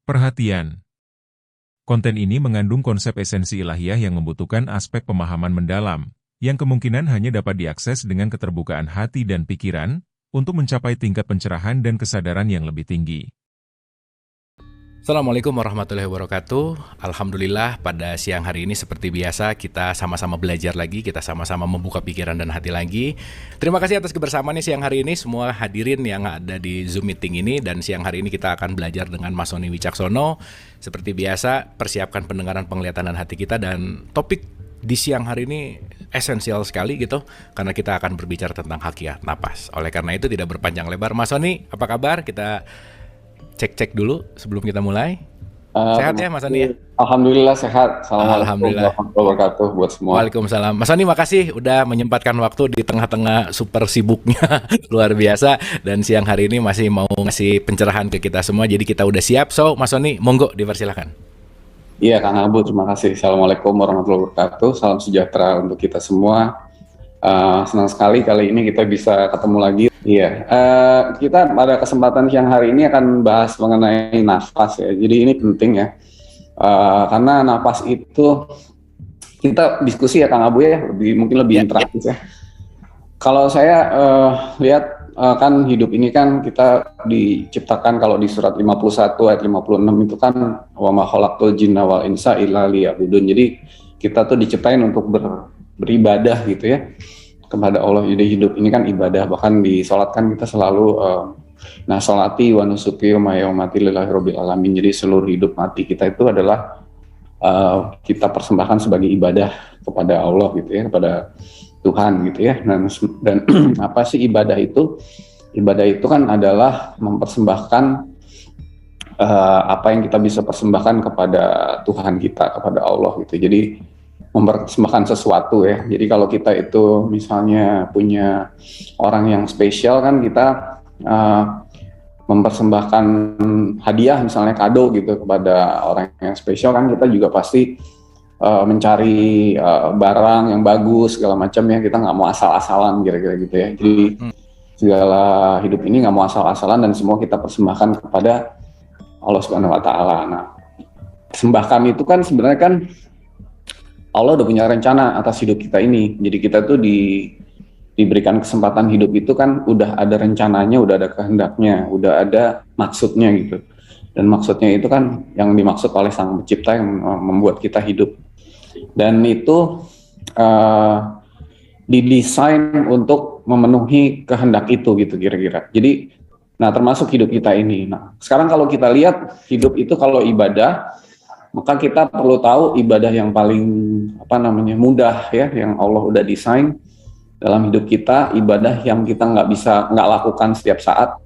Perhatian. Konten ini mengandung konsep esensi ilahiyah yang membutuhkan aspek pemahaman mendalam, yang kemungkinan hanya dapat diakses dengan keterbukaan hati dan pikiran, untuk mencapai tingkat pencerahan dan kesadaran yang lebih tinggi. Assalamualaikum warahmatullahi wabarakatuh. Alhamdulillah pada siang hari ini seperti biasa kita sama-sama belajar lagi, kita sama-sama membuka pikiran dan hati lagi. Terima kasih atas kebersamaannya siang hari ini semua hadirin yang ada di Zoom meeting ini, dan siang hari ini kita akan belajar dengan Mas Sony Wicaksono. Seperti biasa, persiapkan pendengaran, penglihatan dan hati kita, dan topik di siang hari ini esensial sekali gitu, karena kita akan berbicara tentang hakikat napas. Oleh karena itu tidak berpanjang lebar, Mas Sony, apa kabar? Kita cek dulu sebelum kita mulai. Sehat ya Mas Sony ya? Alhamdulillah sehat. Assalamualaikum Alhamdulillah. warahmatullahi wabarakatuh buat semua. Waalaikumsalam. Mas Sony makasih udah menyempatkan waktu di tengah-tengah super sibuknya luar biasa, dan siang hari ini masih mau ngasih pencerahan ke kita semua. Jadi kita udah siap. So Mas Sony, monggo dipersilakan. Iya Kang Abu, terima kasih. Assalamualaikum warahmatullahi wabarakatuh. Salam sejahtera untuk kita semua. Senang sekali kali ini kita bisa ketemu lagi. Iya, kita pada kesempatan siang hari ini akan bahas mengenai nafas ya. Jadi ini penting ya, karena nafas itu kita diskusi ya Kang Abu ya, mungkin lebih interaktif ya. Kalau saya lihat kan hidup ini kan kita diciptakan, kalau di surat 51 ayat 56 itu kan wa ma khalaqtul jinna wal insa illa liya'budun. Jadi kita tuh diciptain untuk beribadah gitu ya kepada Allah. Jadi hidup ini kan ibadah, bahkan di sholat kan kita selalu sholati wa nusuki wa mayyamati lillahi rabbil alamin. Jadi seluruh hidup mati kita itu adalah kita persembahkan sebagai ibadah kepada Allah gitu ya, kepada Tuhan gitu ya. Dan apa sih ibadah itu? Ibadah itu kan adalah mempersembahkan apa yang kita bisa persembahkan kepada Tuhan kita, kepada Allah gitu. Jadi mempersembahkan sesuatu ya. Jadi kalau kita itu misalnya punya orang yang spesial kan, kita mempersembahkan hadiah misalnya kado gitu kepada orang yang spesial kan, kita juga pasti mencari barang yang bagus segala macam ya. Kita nggak mau asal-asalan kira-kira gitu ya. Jadi segala hidup ini nggak mau asal-asalan, dan semua kita persembahkan kepada Allah Subhanahu Wa Taala. Nah, persembahkan itu kan sebenarnya kan Allah udah punya rencana atas hidup kita ini. Jadi kita tuh diberikan kesempatan hidup itu kan udah ada rencananya, udah ada kehendaknya, udah ada maksudnya gitu. Dan maksudnya itu kan yang dimaksud oleh Sang Pencipta yang membuat kita hidup. Dan itu didesain untuk memenuhi kehendak itu gitu kira-kira. Jadi, nah termasuk hidup kita ini. Nah sekarang kalau kita lihat hidup itu kalau ibadah, maka kita perlu tahu ibadah yang paling mudah ya, yang Allah udah desain dalam hidup kita, ibadah yang kita nggak lakukan setiap saat,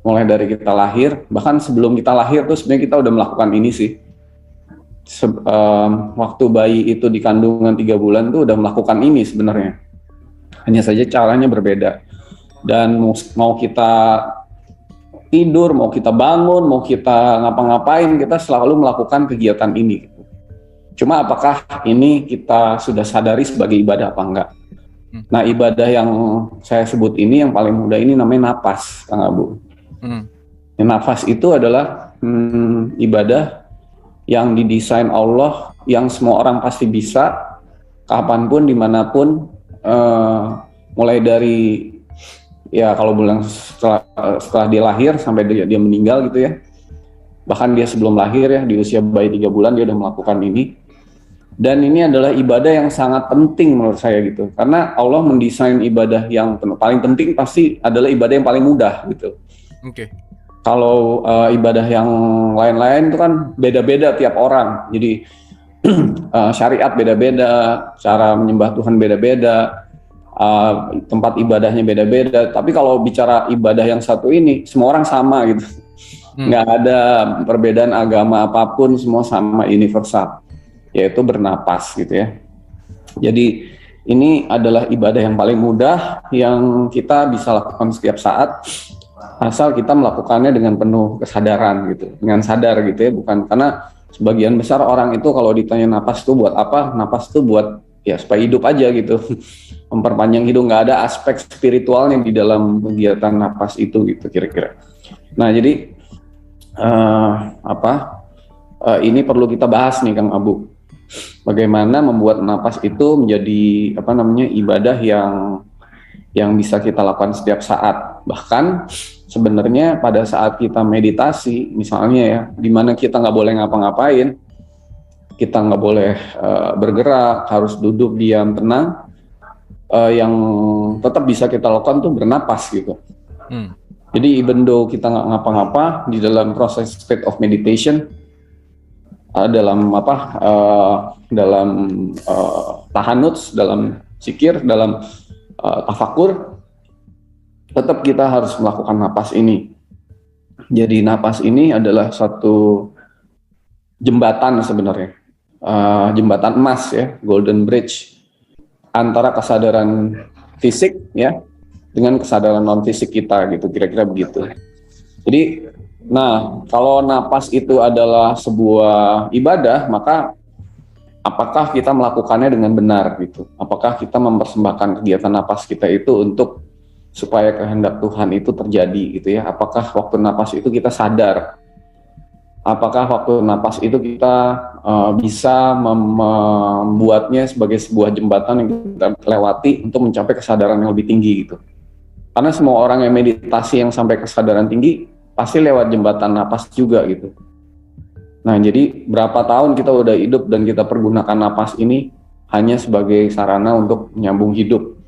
mulai dari kita lahir, bahkan sebelum kita lahir tuh sebenarnya kita udah melakukan ini sih. Waktu bayi itu di kandungan 3 bulan tuh udah melakukan ini sebenarnya, hanya saja caranya berbeda. Dan mau kita tidur, mau kita bangun, mau kita ngapa-ngapain, kita selalu melakukan kegiatan ini. Cuma apakah ini kita sudah sadari sebagai ibadah apa enggak? Nah, ibadah yang saya sebut ini yang paling mudah ini namanya napas, Kang Abu. Nafas itu adalah ibadah yang didesain Allah, yang semua orang pasti bisa, kapanpun, dimanapun, mulai dari ya kalau bilang setelah dia lahir sampai dia meninggal gitu ya. Bahkan dia sebelum lahir ya, di usia bayi 3 bulan dia udah melakukan ini. Dan ini adalah ibadah yang sangat penting menurut saya gitu. Karena Allah mendesain ibadah yang paling penting pasti adalah ibadah yang paling mudah gitu. Oke. Kalau ibadah yang lain-lain itu kan beda-beda tiap orang. Jadi syariat beda-beda, cara menyembah Tuhan beda-beda, tempat ibadahnya beda-beda. Tapi kalau bicara ibadah yang satu ini, semua orang sama gitu. Nggak ada perbedaan agama apapun, semua sama, universal, yaitu bernapas gitu ya. Jadi ini adalah ibadah yang paling mudah yang kita bisa lakukan setiap saat, asal kita melakukannya dengan penuh kesadaran gitu, dengan sadar gitu ya. Bukan karena sebagian besar orang itu kalau ditanya napas itu buat apa, napas itu buat ya supaya hidup aja gitu, memperpanjang hidup, nggak ada aspek spiritualnya di dalam kegiatan napas itu gitu kira-kira. Nah jadi ini perlu kita bahas nih Kang Abu. Bagaimana membuat napas itu menjadi ibadah yang bisa kita lakukan setiap saat. Bahkan sebenarnya pada saat kita meditasi, misalnya ya, di mana kita nggak boleh ngapa-ngapain, kita nggak boleh bergerak, harus duduk diam tenang, yang tetap bisa kita lakukan tuh bernapas gitu. Jadi even though kita nggak ngapa-ngapa di dalam proses state of meditation, dalam tahanuts, dalam zikir, dalam tafakur, tetap kita harus melakukan napas ini. Jadi napas ini adalah satu jembatan sebenarnya, jembatan emas ya, golden bridge antara kesadaran fisik ya dengan kesadaran non fisik kita gitu, kira-kira begitu. Jadi, nah kalau napas itu adalah sebuah ibadah, maka apakah kita melakukannya dengan benar gitu? Apakah kita mempersembahkan kegiatan napas kita itu untuk supaya kehendak Tuhan itu terjadi gitu ya? Apakah waktu napas itu kita sadar? Apakah waktu napas itu kita bisa membuatnya sebagai sebuah jembatan yang kita lewati untuk mencapai kesadaran yang lebih tinggi gitu? Karena semua orang yang meditasi yang sampai kesadaran tinggi pasti lewat jembatan napas juga gitu. Nah, jadi berapa tahun kita udah hidup dan kita pergunakan napas ini hanya sebagai sarana untuk menyambung hidup,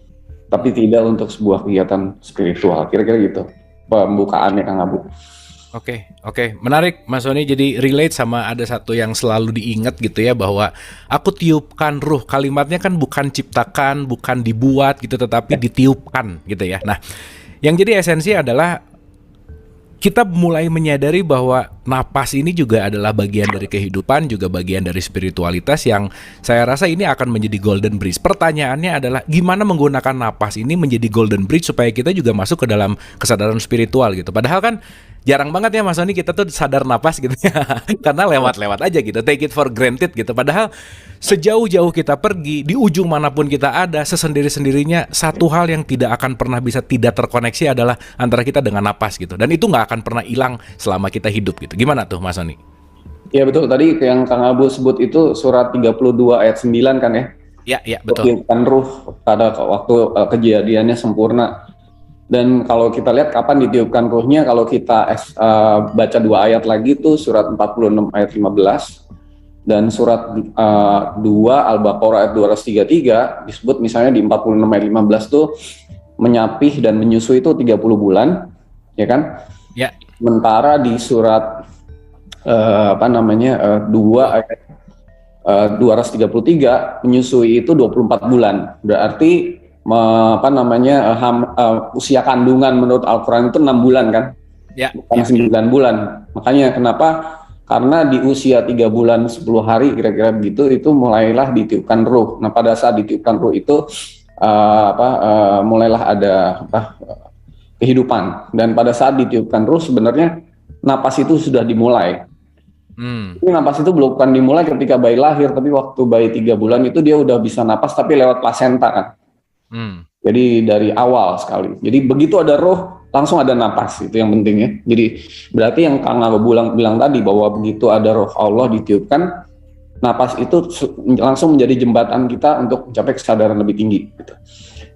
tapi tidak untuk sebuah kegiatan spiritual. Kira-kira gitu pembukaannya Kang Abu. Oke, menarik Mas Sony. Jadi relate sama ada satu yang selalu diingat gitu ya, bahwa aku tiupkan ruh. Kalimatnya kan bukan ciptakan, bukan dibuat gitu, tetapi ditiupkan gitu ya. Nah, yang jadi esensi adalah kita mulai menyadari bahwa napas ini juga adalah bagian dari kehidupan, juga bagian dari spiritualitas yang saya rasa ini akan menjadi golden bridge. Pertanyaannya adalah gimana menggunakan napas ini menjadi golden bridge supaya kita juga masuk ke dalam kesadaran spiritual gitu. Padahal kan jarang banget ya Mas Sony kita tuh sadar napas gitu ya. Karena lewat-lewat aja gitu, take it for granted gitu. Padahal sejauh-jauh kita pergi, di ujung manapun kita ada, sesendiri-sendirinya satu hal yang tidak akan pernah bisa tidak terkoneksi adalah antara kita dengan napas gitu. Dan itu nggak akan pernah hilang selama kita hidup gitu. Gimana tuh Mas Sony? Ya betul, tadi yang Kang Abu sebut itu surat 32 ayat 9 kan ya? Ya betul. Tiupkan ruh pada waktu kejadiannya sempurna. Dan kalau kita lihat kapan ditiupkan ruhnya, kalau kita baca 2 ayat lagi tuh surat 46 ayat 15 dan surat 2 Al-Baqarah ayat 233 disebut misalnya di 46 ayat 15 tuh menyapih dan menyusui itu 30 bulan, ya kan? Ya. Sementara di surat 2 ayat 233 menyusui itu 24 bulan. Berarti usia kandungan menurut Al-Quran itu 6 bulan kan? Ya. Bukan 9 bulan. Makanya kenapa? Karena di usia 3 bulan 10 hari kira-kira begitu itu mulailah ditiupkan ruh. Nah pada saat ditiupkan ruh itu mulailah ada kehidupan. Dan pada saat ditiupkan ruh sebenarnya napas itu sudah dimulai. Ini napas itu bukan dimulai ketika bayi lahir, tapi waktu bayi 3 bulan itu dia udah bisa napas tapi lewat plasenta kan. Jadi dari awal sekali. Jadi begitu ada roh langsung ada napas, itu yang penting ya. Jadi berarti yang Kang Abu bilang tadi bahwa begitu ada roh Allah ditiupkan, napas itu langsung menjadi jembatan kita untuk mencapai kesadaran lebih tinggi. Gitu.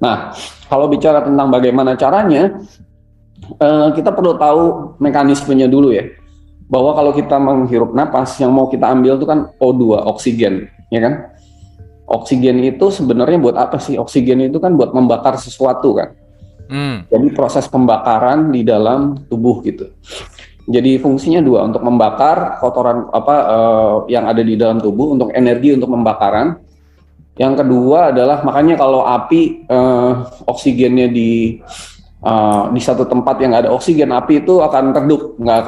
Nah kalau bicara tentang bagaimana caranya, kita perlu tahu mekanismenya dulu ya. Bahwa kalau kita menghirup napas yang mau kita ambil itu kan O2, oksigen, ya kan? Oksigen itu sebenarnya buat apa sih? Oksigen itu kan buat membakar sesuatu kan. Jadi proses pembakaran di dalam tubuh gitu. Jadi fungsinya 2, untuk membakar kotoran yang ada di dalam tubuh, untuk energi untuk pembakaran. Yang kedua adalah makanya kalau api oksigennya di satu tempat yang ada oksigen, api itu akan redup, nggak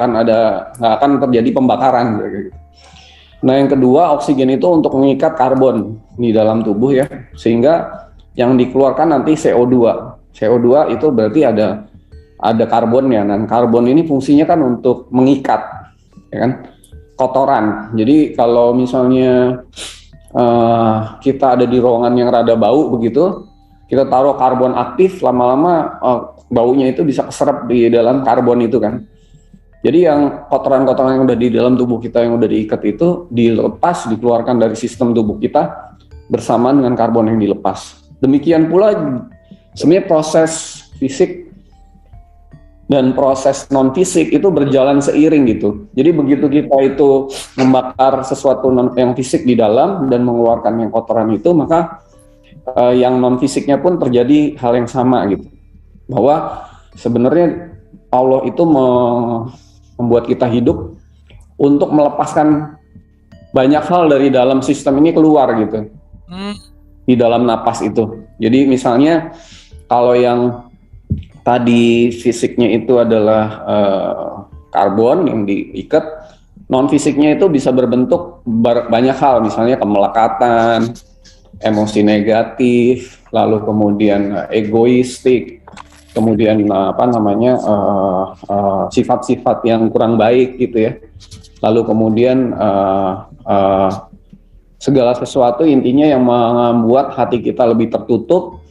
akan terjadi pembakaran gitu. Nah yang kedua, oksigen itu untuk mengikat karbon di dalam tubuh ya, sehingga yang dikeluarkan nanti CO2. CO2 itu berarti ada karbonnya, dan karbon ini fungsinya kan untuk mengikat, ya kan, kotoran. Jadi kalau misalnya kita ada di ruangan yang rada bau begitu, kita taruh karbon aktif, lama-lama baunya itu bisa keserap di dalam karbon itu kan. Jadi yang kotoran-kotoran yang udah di dalam tubuh kita yang udah diikat itu dilepas, dikeluarkan dari sistem tubuh kita bersamaan dengan karbon yang dilepas. Demikian pula sebenarnya proses fisik dan proses non fisik itu berjalan seiring gitu. Jadi begitu kita itu membakar sesuatu yang fisik di dalam dan mengeluarkan yang kotoran itu, maka yang non fisiknya pun terjadi hal yang sama gitu. Bahwa sebenarnya Allah itu membuat kita hidup untuk melepaskan banyak hal dari dalam sistem ini keluar gitu. Di dalam napas itu. Jadi misalnya kalau yang tadi fisiknya itu adalah karbon yang diikat, non fisiknya itu bisa berbentuk banyak hal, misalnya kemelekatan, emosi negatif, lalu kemudian egoistik, kemudian sifat-sifat yang kurang baik gitu ya. Lalu kemudian segala sesuatu intinya yang membuat hati kita lebih tertutup,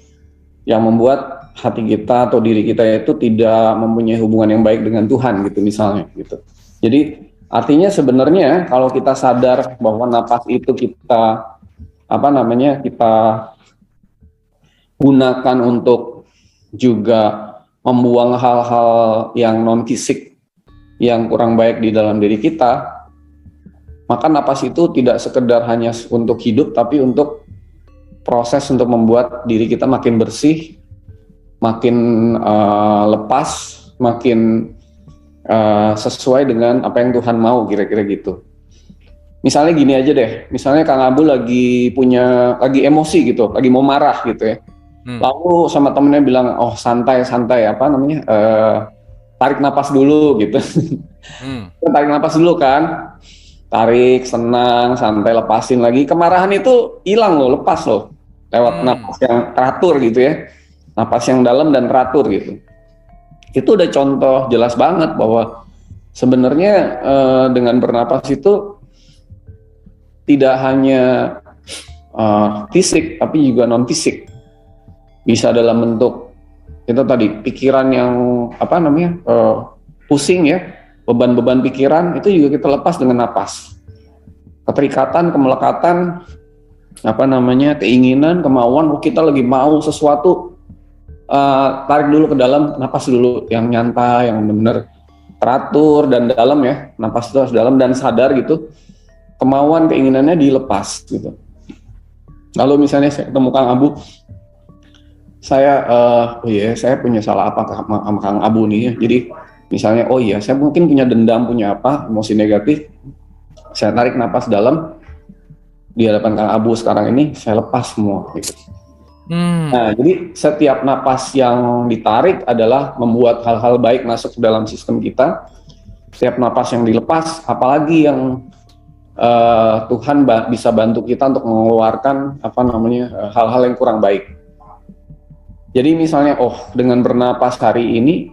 yang membuat hati kita atau diri kita itu tidak mempunyai hubungan yang baik dengan Tuhan gitu misalnya gitu. Jadi artinya sebenarnya kalau kita sadar bahwa napas itu kita kita gunakan untuk juga membuang hal-hal yang non fisik yang kurang baik di dalam diri kita, maka napas itu tidak sekedar hanya untuk hidup tapi untuk proses untuk membuat diri kita makin bersih, makin lepas, makin sesuai dengan apa yang Tuhan mau, kira-kira gitu. Misalnya gini aja deh, misalnya Kang Abu lagi emosi gitu, lagi mau marah gitu ya. Lalu sama temennya bilang, oh santai, tarik napas dulu gitu. Tarik napas dulu kan, tarik, senang, santai, lepasin lagi. Kemarahan itu hilang loh, lepas loh, lewat napas yang teratur gitu ya. Napas yang dalam dan teratur gitu. Itu udah contoh jelas banget bahwa sebenarnya dengan bernapas itu tidak hanya fisik tapi juga non fisik. Bisa dalam bentuk itu tadi pikiran yang pusing ya, beban-beban pikiran itu juga kita lepas dengan napas. Keterikatan, kemelekatan, keinginan, kemauan, kita lagi mau sesuatu, tarik dulu ke dalam, napas dulu yang nyantai, yang benar teratur dan dalam ya, napas itu harus dalam dan sadar gitu, kemauan keinginannya dilepas gitu. Lalu misalnya saya ketemu Kang Abu, saya punya salah apa sama Kang Abu nih ya, jadi misalnya saya mungkin punya dendam, punya emosi negatif, saya tarik napas dalam di hadapan Kang Abu sekarang ini, saya lepas semua gitu. Nah, jadi setiap napas yang ditarik adalah membuat hal-hal baik masuk ke dalam sistem kita. Setiap napas yang dilepas, apalagi yang Tuhan bisa bantu kita untuk mengeluarkan hal-hal yang kurang baik. Jadi misalnya, dengan bernapas hari ini,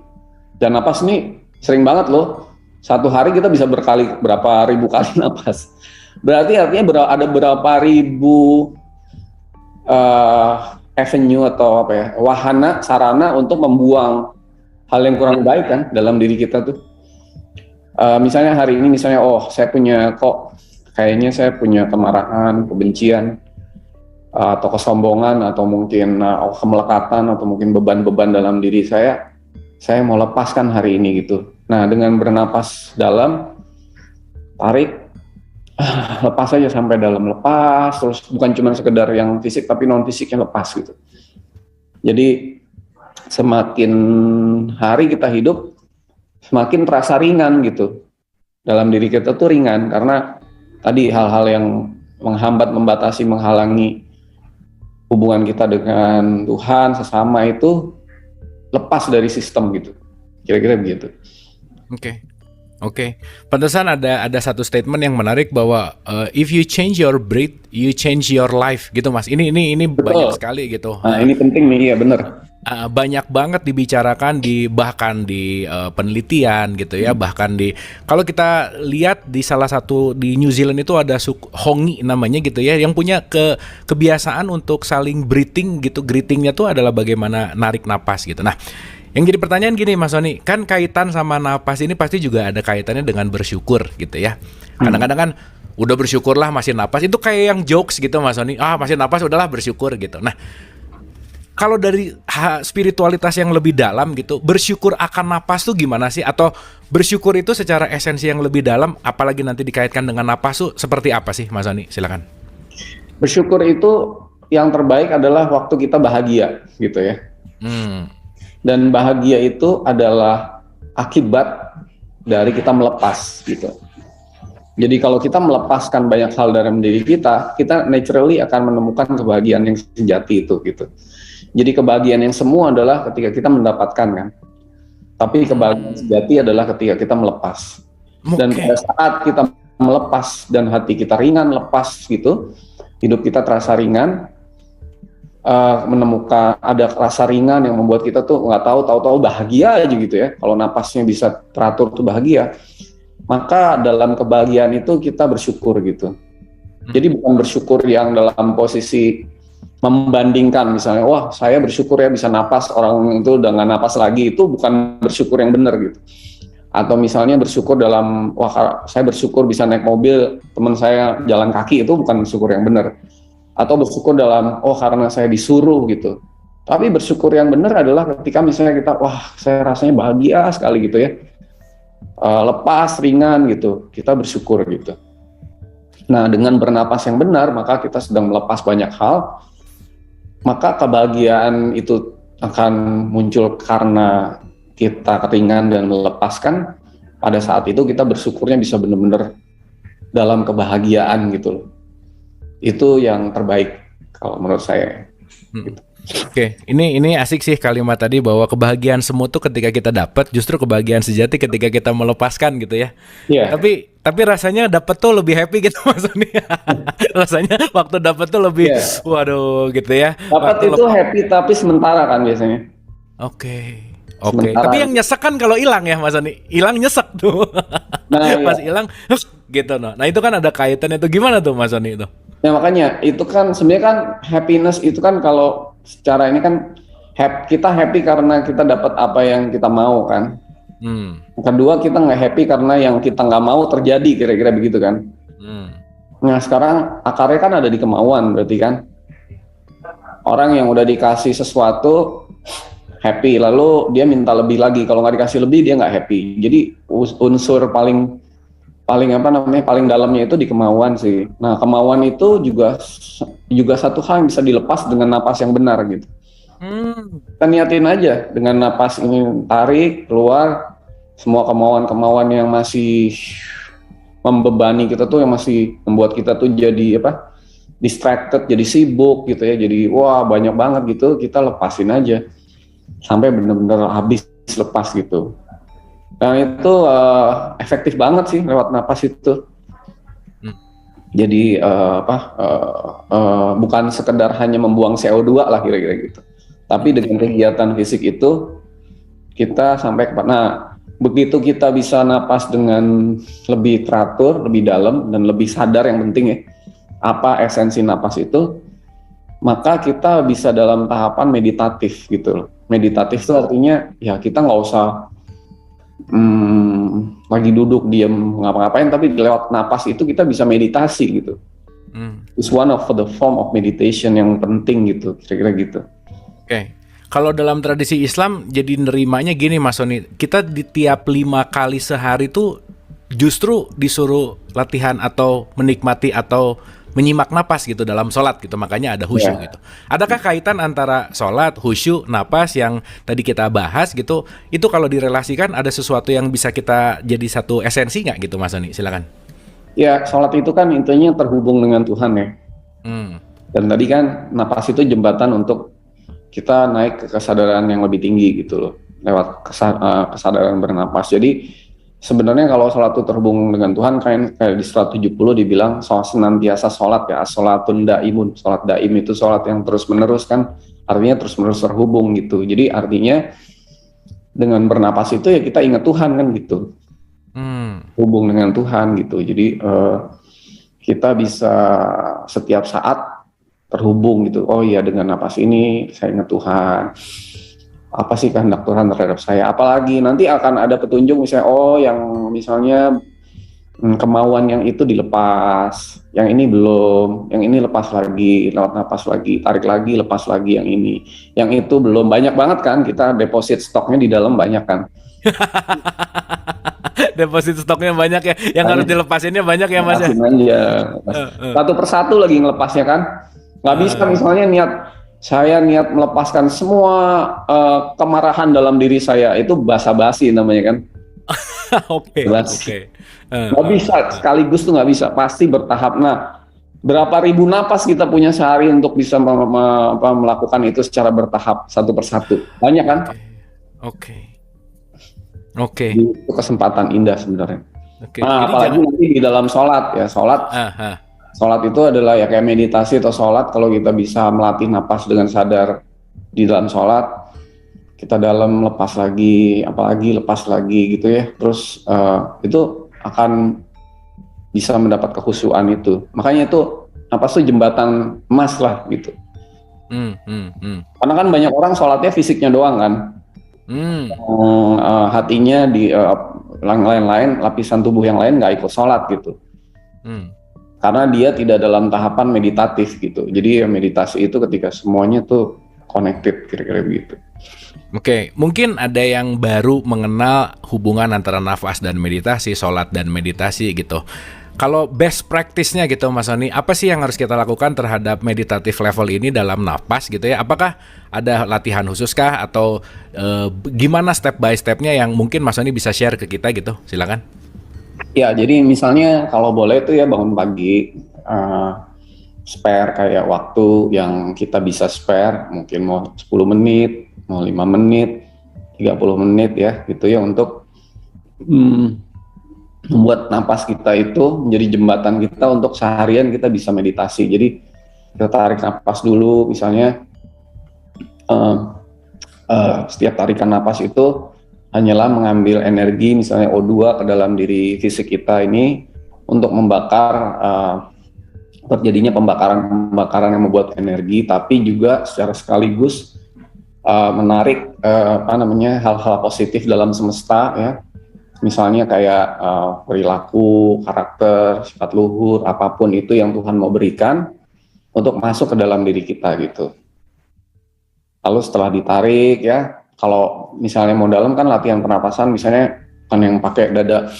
dan napas ini sering banget loh. Satu hari kita bisa berapa ribu kali napas. Berarti artinya ada berapa ribu avenue atau wahana, sarana untuk membuang hal yang kurang baik kan dalam diri kita tuh. Misalnya hari ini kayaknya saya punya kemarahan, kebencian, atau kesombongan, atau mungkin kemelekatan, atau mungkin beban-beban dalam diri saya mau lepaskan hari ini gitu. Nah, dengan bernapas dalam, tarik, lepas aja sampai dalam, lepas terus, bukan cuma sekedar yang fisik tapi non fisiknya lepas gitu. Jadi semakin hari kita hidup semakin terasa ringan gitu, dalam diri kita tuh ringan karena tadi hal-hal yang menghambat, membatasi, menghalangi hubungan kita dengan Tuhan sesama itu lepas dari sistem gitu, kira-kira begitu. Oke. Pantesan ada satu statement yang menarik bahwa if you change your breath, you change your life gitu Mas. Ini Betul. Banyak sekali gitu. Nah, ini penting nih, ya benar. Banyak banget dibicarakan bahkan di penelitian gitu ya, bahkan kalau kita lihat di salah satu di New Zealand itu ada suku Hongi namanya gitu ya, yang punya kebiasaan untuk saling breathing gitu. Greetingnya tuh adalah bagaimana narik napas gitu. Nah, Yang jadi pertanyaan gini Mas Sony, kan kaitan sama napas ini pasti juga ada kaitannya dengan bersyukur gitu ya. Kadang-kadang kan udah bersyukurlah masih napas, itu kayak yang jokes gitu Mas Sony. Masih napas udahlah bersyukur gitu. Nah, kalau dari spiritualitas yang lebih dalam gitu, bersyukur akan napas tuh gimana sih? Atau bersyukur itu secara esensi yang lebih dalam, apalagi nanti dikaitkan dengan napas tuh seperti apa sih Mas Sony? Silakan. Bersyukur itu yang terbaik adalah waktu kita bahagia gitu ya. Dan bahagia itu adalah akibat dari kita melepas gitu. Jadi kalau kita melepaskan banyak hal dalam diri kita naturally akan menemukan kebahagiaan yang sejati itu gitu. Jadi kebahagiaan yang semu adalah ketika kita mendapatkan kan. Tapi kebahagiaan sejati adalah ketika kita melepas. Dan pada saat kita melepas dan hati kita ringan, lepas gitu, hidup kita terasa ringan, menemukan ada rasa ringan yang membuat kita tuh nggak tahu bahagia aja gitu ya. Kalau napasnya bisa teratur tuh bahagia, maka dalam kebahagiaan itu kita bersyukur gitu. Jadi bukan bersyukur yang dalam posisi membandingkan misalnya, wah saya bersyukur ya bisa napas, orang itu udah nggak napas lagi, itu bukan bersyukur yang benar gitu. Atau misalnya bersyukur dalam, wah saya bersyukur bisa naik mobil, teman saya jalan kaki, itu bukan bersyukur yang benar. Atau bersyukur dalam, karena saya disuruh gitu. Tapi bersyukur yang benar adalah ketika misalnya kita, wah saya rasanya bahagia sekali gitu ya, lepas, ringan gitu, kita bersyukur gitu. Nah dengan bernapas yang benar, maka kita sedang melepas banyak hal, maka kebahagiaan itu akan muncul karena kita ringan dan melepaskan. Pada saat itu kita bersyukurnya bisa benar-benar dalam kebahagiaan gitu loh. Itu yang terbaik kalau menurut saya. Gitu. Oke, ini asik sih kalimat tadi bahwa kebahagiaan semu tuh ketika kita dapat, justru kebahagiaan sejati ketika kita melepaskan gitu ya. Yeah. Tapi rasanya dapat tuh lebih happy gitu maksudnya. Rasanya waktu dapat tuh lebih waduh gitu ya. Dapat itu happy tapi sementara kan biasanya. Oke. Tapi yang nyesek kan kalau hilang ya Mas Sony. Hilang nyesek tuh. Nah, pas hilang gitu no. Nah, itu kan ada kaitannya itu gimana tuh Mas Sony itu? Ya makanya itu kan sebenarnya kan happiness itu kan kalau secara ini kan kita happy karena kita dapat apa yang kita mau kan. Kedua kita nggak happy karena yang kita nggak mau terjadi, kira-kira begitu kan. Nah sekarang akarnya kan ada di kemauan berarti kan. Orang yang udah dikasih sesuatu happy, lalu dia minta lebih lagi. Kalau nggak dikasih lebih dia nggak happy. Jadi unsur paling dalamnya itu di kemauan sih. Nah kemauan itu juga satu hal yang bisa dilepas dengan napas yang benar gitu. Kita niatin aja dengan napas ini, tarik keluar semua kemauan-kemauan yang masih membebani kita tuh, yang masih membuat kita tuh jadi distracted, jadi sibuk gitu ya, jadi wah banyak banget gitu, kita lepasin aja sampai benar-benar habis, lepas gitu. Nah itu efektif banget sih lewat napas itu. Jadi bukan sekedar hanya membuang CO2 lah kira-kira gitu. Tapi dengan kegiatan fisik itu kita sampai begitu kita bisa napas dengan lebih teratur, lebih dalam dan lebih sadar, yang penting ya apa esensi napas itu, maka kita bisa dalam tahapan meditatif gitu. Meditatif itu artinya ya kita nggak usah lagi duduk diam ngapa-ngapain, tapi lewat napas itu kita bisa meditasi gitu. It's one of the form of meditation yang penting gitu, kira-kira gitu. Oke. Kalau dalam tradisi Islam jadi nerimanya gini Mas Sony, kita di tiap 5 kali sehari tuh justru disuruh latihan atau menikmati atau menyimak napas gitu dalam sholat gitu, makanya ada khusyuk gitu. Adakah kaitan antara sholat, khusyuk, napas yang tadi kita bahas gitu, itu kalau direlasikan ada sesuatu yang bisa kita jadi satu esensi nggak gitu Mas Sony? Silakan. Ya, sholat itu kan intinya terhubung dengan Tuhan ya. Dan tadi kan napas itu jembatan untuk kita naik ke kesadaran yang lebih tinggi gitu loh, lewat kesadaran bernapas. Jadi sebenarnya kalau sholat itu terhubung dengan Tuhan, kayak di 170 dibilang senantiasa sholat ya, sholatun daimun. Sholat daim itu sholat yang terus menerus kan, artinya terus menerus terhubung gitu. Jadi artinya dengan bernapas itu ya kita ingat Tuhan kan gitu, hubung dengan Tuhan gitu. Jadi kita bisa setiap saat terhubung gitu. Oh iya, dengan napas ini saya ingat Tuhan. apa sih kehendak Tuhan terhadap saya. Apalagi nanti akan ada petunjuk misalnya, yang misalnya kemauan yang itu dilepas, yang ini belum, yang ini lepas lagi, lewat napas lagi, tarik lagi, lepas lagi yang ini, yang itu belum. Banyak banget kan, kita deposit stoknya di dalam banyak kan. Deposit stoknya banyak ya, yang harus dilepasinnya banyak ya Mas ya. Lepasin aja. Satu persatu lagi ngelepasnya kan. Nggak bisa misalnya saya niat melepaskan semua kemarahan dalam diri saya, itu basa-basi namanya kan. Oke. Nggak bisa sekaligus tuh, nggak bisa, pasti bertahap. Nah, berapa ribu napas kita punya sehari untuk bisa melakukan itu secara bertahap satu persatu, banyak kan? Oke. Itu kesempatan indah sebenarnya. Nah, apalagi nanti di dalam sholat ya, sholat itu adalah ya kayak meditasi atau sholat. Kalau kita bisa melatih napas dengan sadar di dalam sholat, kita dalam lepas lagi, apalagi lepas lagi gitu ya. Terus itu akan bisa mendapat kekhusyuan itu. Makanya itu napas itu jembatan emas lah gitu. Karena kan banyak orang sholatnya fisiknya doang kan. Hatinya di lain-lain, lapisan tubuh yang lain nggak ikut sholat gitu. Karena dia tidak dalam tahapan meditatif gitu. Jadi meditasi itu ketika semuanya tuh connected, kira-kira begitu. Oke, mungkin ada yang baru mengenal hubungan antara nafas dan meditasi, sholat dan meditasi gitu. Kalau best practice-nya gitu Mas Sony, apa sih yang harus kita lakukan terhadap meditatif level ini dalam napas gitu ya? Apakah ada latihan khusus kah atau gimana step by step-nya yang mungkin Mas Sony bisa share ke kita gitu? Silakan. Ya, jadi misalnya kalau boleh tuh ya bangun pagi, spare kayak waktu yang kita bisa spare, mungkin mau 10 menit, mau 5 menit, 30 menit ya gitu ya, untuk membuat napas kita itu menjadi jembatan kita untuk seharian kita bisa meditasi. Jadi kita tarik napas dulu misalnya, setiap tarikan napas itu hanyalah mengambil energi misalnya O2 ke dalam diri fisik kita ini untuk membakar, terjadinya pembakaran yang membuat energi, tapi juga secara sekaligus menarik hal-hal positif dalam semesta ya. Misalnya kayak perilaku, karakter, sifat luhur, apapun itu yang Tuhan mau berikan untuk masuk ke dalam diri kita gitu. Lalu setelah ditarik ya, kalau misalnya mau dalam kan latihan pernapasan, misalnya kan yang pakai dada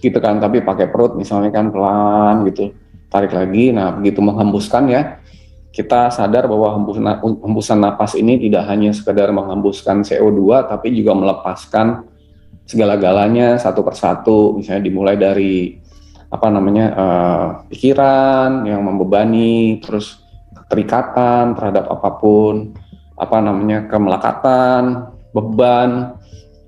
gitu kan, tapi pakai perut misalnya kan pelan gitu, tarik lagi. Nah begitu menghembuskan ya, kita sadar bahwa hembusan napas ini tidak hanya sekedar menghembuskan CO2, tapi juga melepaskan segala-galanya satu persatu. Misalnya dimulai dari pikiran yang membebani, terus keterikatan terhadap apapun, kemelekatan, beban,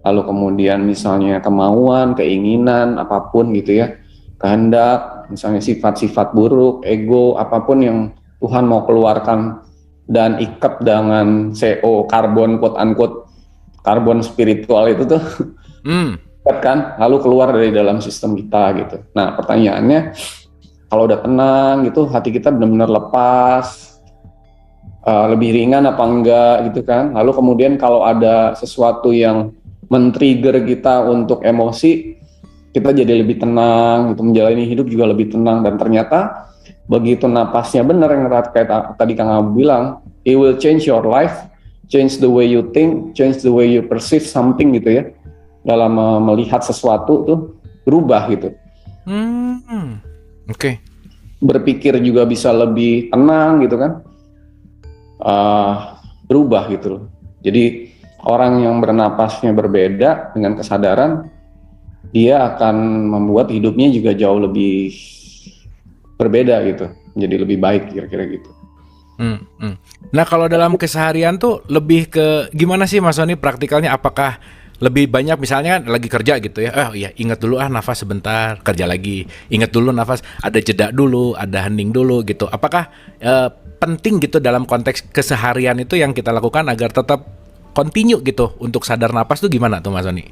lalu kemudian misalnya kemauan, keinginan, apapun gitu ya, kehendak, misalnya sifat-sifat buruk, ego, apapun yang Tuhan mau keluarkan dan ikat dengan CO, karbon, quote unquote, karbon spiritual itu tuh ikat kan, lalu keluar dari dalam sistem kita gitu. Nah pertanyaannya, kalau udah tenang gitu, hati kita benar-benar lepas, lebih ringan apa enggak gitu kan. Lalu kemudian kalau ada sesuatu yang men-trigger kita untuk emosi, kita jadi lebih tenang gitu, menjalani hidup juga lebih tenang. Dan ternyata begitu napasnya benar, yang kayak tadi Kang Abu bilang, it will change your life, change the way you think, change the way you perceive something gitu ya. Dalam melihat sesuatu tuh berubah gitu. Oke. Berpikir juga bisa lebih tenang gitu kan. Berubah gitu loh. Jadi orang yang bernapasnya berbeda dengan kesadaran, dia akan membuat hidupnya juga jauh lebih berbeda gitu, menjadi lebih baik, kira-kira gitu. Nah kalau dalam keseharian tuh lebih ke gimana sih Mas Sony praktikalnya? Apakah lebih banyak misalnya lagi kerja gitu ya, ingat dulu nafas sebentar, kerja lagi, ingat dulu nafas, ada jeda dulu, ada hening dulu gitu. Apakah penting gitu dalam konteks keseharian itu yang kita lakukan agar tetap continue gitu untuk sadar napas tuh gimana tuh Mas Sony?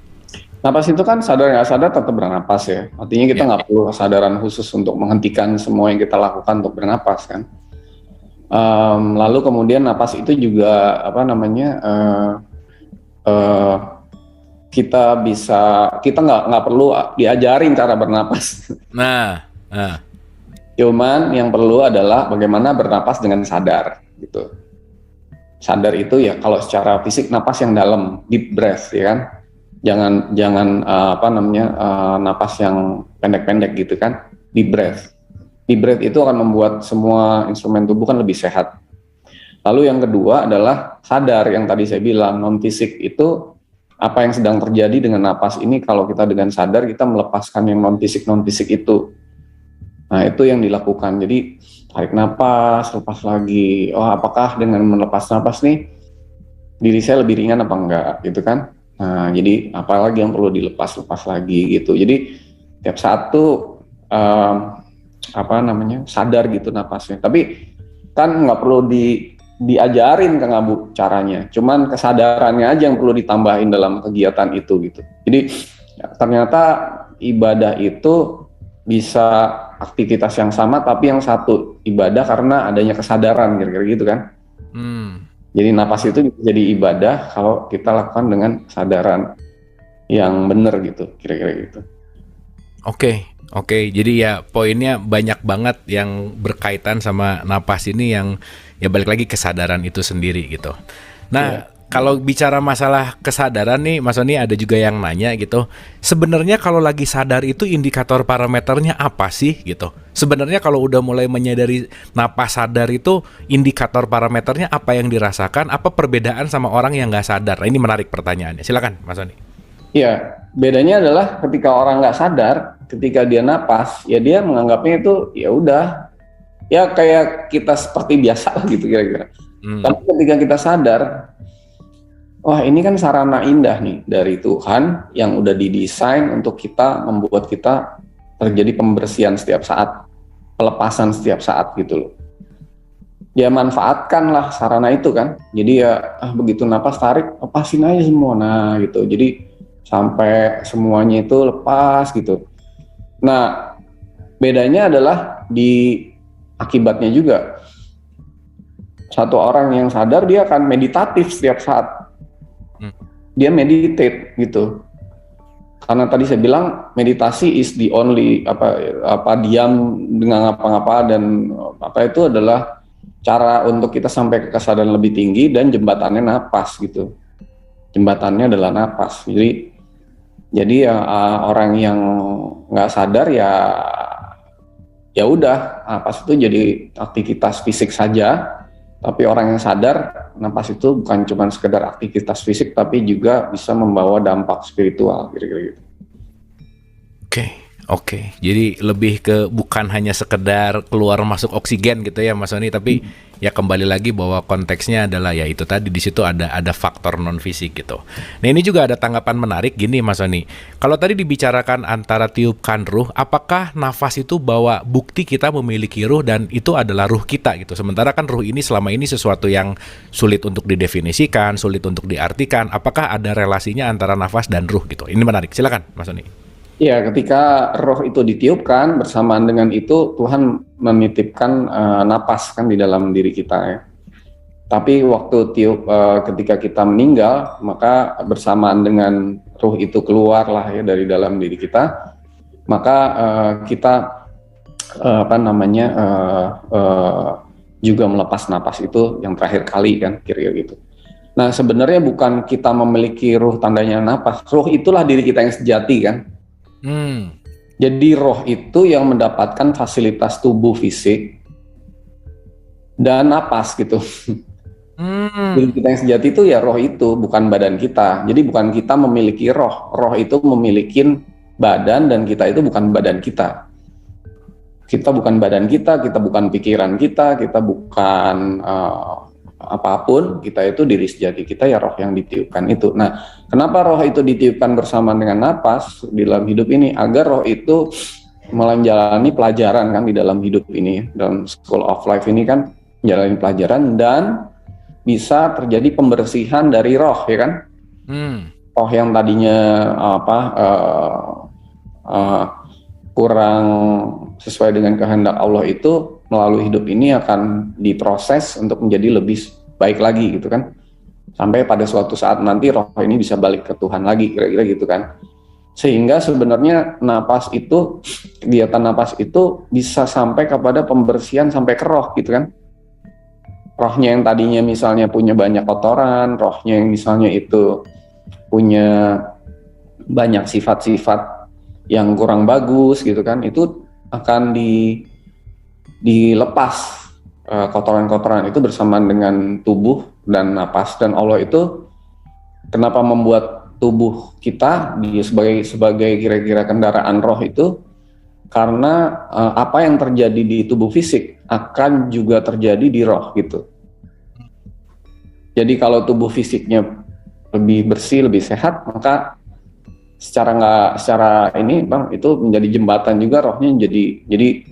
Napas itu kan sadar nggak sadar tetap bernapas ya. Artinya kita nggak perlu kesadaran khusus untuk menghentikan semua yang kita lakukan untuk bernapas kan. Lalu kemudian napas itu juga eh, kita nggak perlu diajarin cara bernapas. Nah, Cuman yang perlu adalah bagaimana bernapas dengan sadar gitu. Sadar itu ya kalau secara fisik napas yang dalam, deep breath ya kan. Jangan napas yang pendek-pendek gitu kan. Deep breath. Deep breath itu akan membuat semua instrumen tubuh kan lebih sehat. Lalu yang kedua adalah sadar, yang tadi saya bilang non fisik itu apa yang sedang terjadi dengan napas ini. Kalau kita dengan sadar kita melepaskan yang non fisik itu. Nah, itu yang dilakukan. Jadi tarik napas, lepas lagi. Oh, apakah dengan melepas napas nih diri saya lebih ringan apa enggak gitu kan? Nah, jadi apalagi yang perlu dilepas lagi gitu. Jadi tiap saat tuh sadar gitu napasnya. Tapi kan nggak perlu diajarin Kang Abu caranya. Cuman kesadarannya aja yang perlu ditambahin dalam kegiatan itu gitu. Jadi ternyata ibadah itu bisa aktivitas yang sama tapi yang satu ibadah karena adanya kesadaran kira-kira gitu kan. Jadi napas itu bisa jadi ibadah kalau kita lakukan dengan kesadaran yang benar gitu kira-kira gitu. Oke. Jadi ya poinnya banyak banget yang berkaitan sama napas ini yang ya balik lagi kesadaran itu sendiri gitu. Nah, kalau bicara masalah kesadaran nih, Mas Sony ada juga yang nanya gitu. Sebenarnya kalau lagi sadar itu indikator parameternya apa sih gitu? Sebenarnya kalau udah mulai menyadari napas sadar itu indikator parameternya apa yang dirasakan? Apa perbedaan sama orang yang nggak sadar? Nah, ini menarik pertanyaannya. Silakan, Mas Sony. Iya, bedanya adalah ketika orang nggak sadar, ketika dia napas, ya dia menganggapnya itu ya udah, ya kayak kita seperti biasa lah gitu kira-kira. Tapi ketika kita sadar, wah ini kan sarana indah nih dari Tuhan yang udah didesain untuk kita, membuat kita terjadi pembersihan setiap saat, pelepasan setiap saat gitu loh. Ya manfaatkanlah sarana itu kan. Jadi ya begitu napas tarik, lepasin aja semua. Nah gitu. Jadi sampai semuanya itu lepas gitu. Nah bedanya adalah di akibatnya juga. Satu orang yang sadar dia akan meditatif setiap saat. Dia meditate gitu. Karena tadi saya bilang meditasi is the only diam dengan ngapa-ngapa dan apa itu adalah cara untuk kita sampai ke kesadaran lebih tinggi dan jembatannya napas gitu. Jembatannya adalah napas. Jadi orang yang nggak sadar ya udah napas itu jadi aktivitas fisik saja. Tapi orang yang sadar, napas itu bukan cuma sekedar aktivitas fisik, tapi juga bisa membawa dampak spiritual, kira-kira gitu. Oke. Jadi lebih ke bukan hanya sekedar keluar masuk oksigen gitu ya, Mas Sony, tapi ya kembali lagi bahwa konteksnya adalah ya itu tadi di situ ada faktor non fisik gitu. Nah ini juga ada tanggapan menarik gini, Mas Sony. Kalau tadi dibicarakan antara tiupkan ruh, apakah nafas itu bawa bukti kita memiliki ruh dan itu adalah ruh kita gitu. Sementara kan ruh ini selama ini sesuatu yang sulit untuk didefinisikan, sulit untuk diartikan. Apakah ada relasinya antara nafas dan ruh gitu? Ini menarik. Silakan, Mas Sony. Ya, ketika roh itu ditiupkan, bersamaan dengan itu Tuhan menitipkan napas kan di dalam diri kita ya. Tapi waktu ketika kita meninggal, maka bersamaan dengan ruh itu keluarlah ya dari dalam diri kita, maka kita juga melepas napas itu yang terakhir kali kan kira-kira gitu. Nah sebenarnya bukan kita memiliki ruh tandanya napas, ruh itulah diri kita yang sejati kan. Jadi roh itu yang mendapatkan fasilitas tubuh fisik dan napas gitu. Diri kita yang sejati itu ya roh itu, bukan badan kita. Jadi bukan kita memiliki roh, roh itu memiliki badan dan kita itu bukan badan kita. Kita bukan badan kita bukan pikiran kita bukan apapun, kita itu diri sejati kita ya roh yang ditiupkan itu. Nah, kenapa roh itu ditiupkan bersamaan dengan napas di dalam hidup ini? Agar roh itu menjalani pelajaran kan di dalam hidup ini, dalam school of life ini kan menjalani pelajaran dan bisa terjadi pembersihan dari roh ya kan. Roh yang tadinya kurang sesuai dengan kehendak Allah itu melalui hidup ini akan diproses untuk menjadi lebih baik lagi gitu kan. sampai pada suatu saat nanti roh ini bisa balik ke Tuhan lagi, kira-kira gitu kan. Sehingga sebenarnya kegiatan napas itu bisa sampai kepada pembersihan sampai ke roh gitu kan. Rohnya yang tadinya misalnya punya banyak kotoran, rohnya yang misalnya itu punya banyak sifat-sifat yang kurang bagus gitu kan, itu akan dilepas kotoran-kotoran itu bersamaan dengan tubuh dan napas. Dan Allah itu kenapa membuat tubuh kita sebagai kira-kira kendaraan roh itu, karena apa yang terjadi di tubuh fisik akan juga terjadi di roh gitu. Jadi kalau tubuh fisiknya lebih bersih, lebih sehat, maka secara ini Bang, itu menjadi jembatan juga rohnya, jadi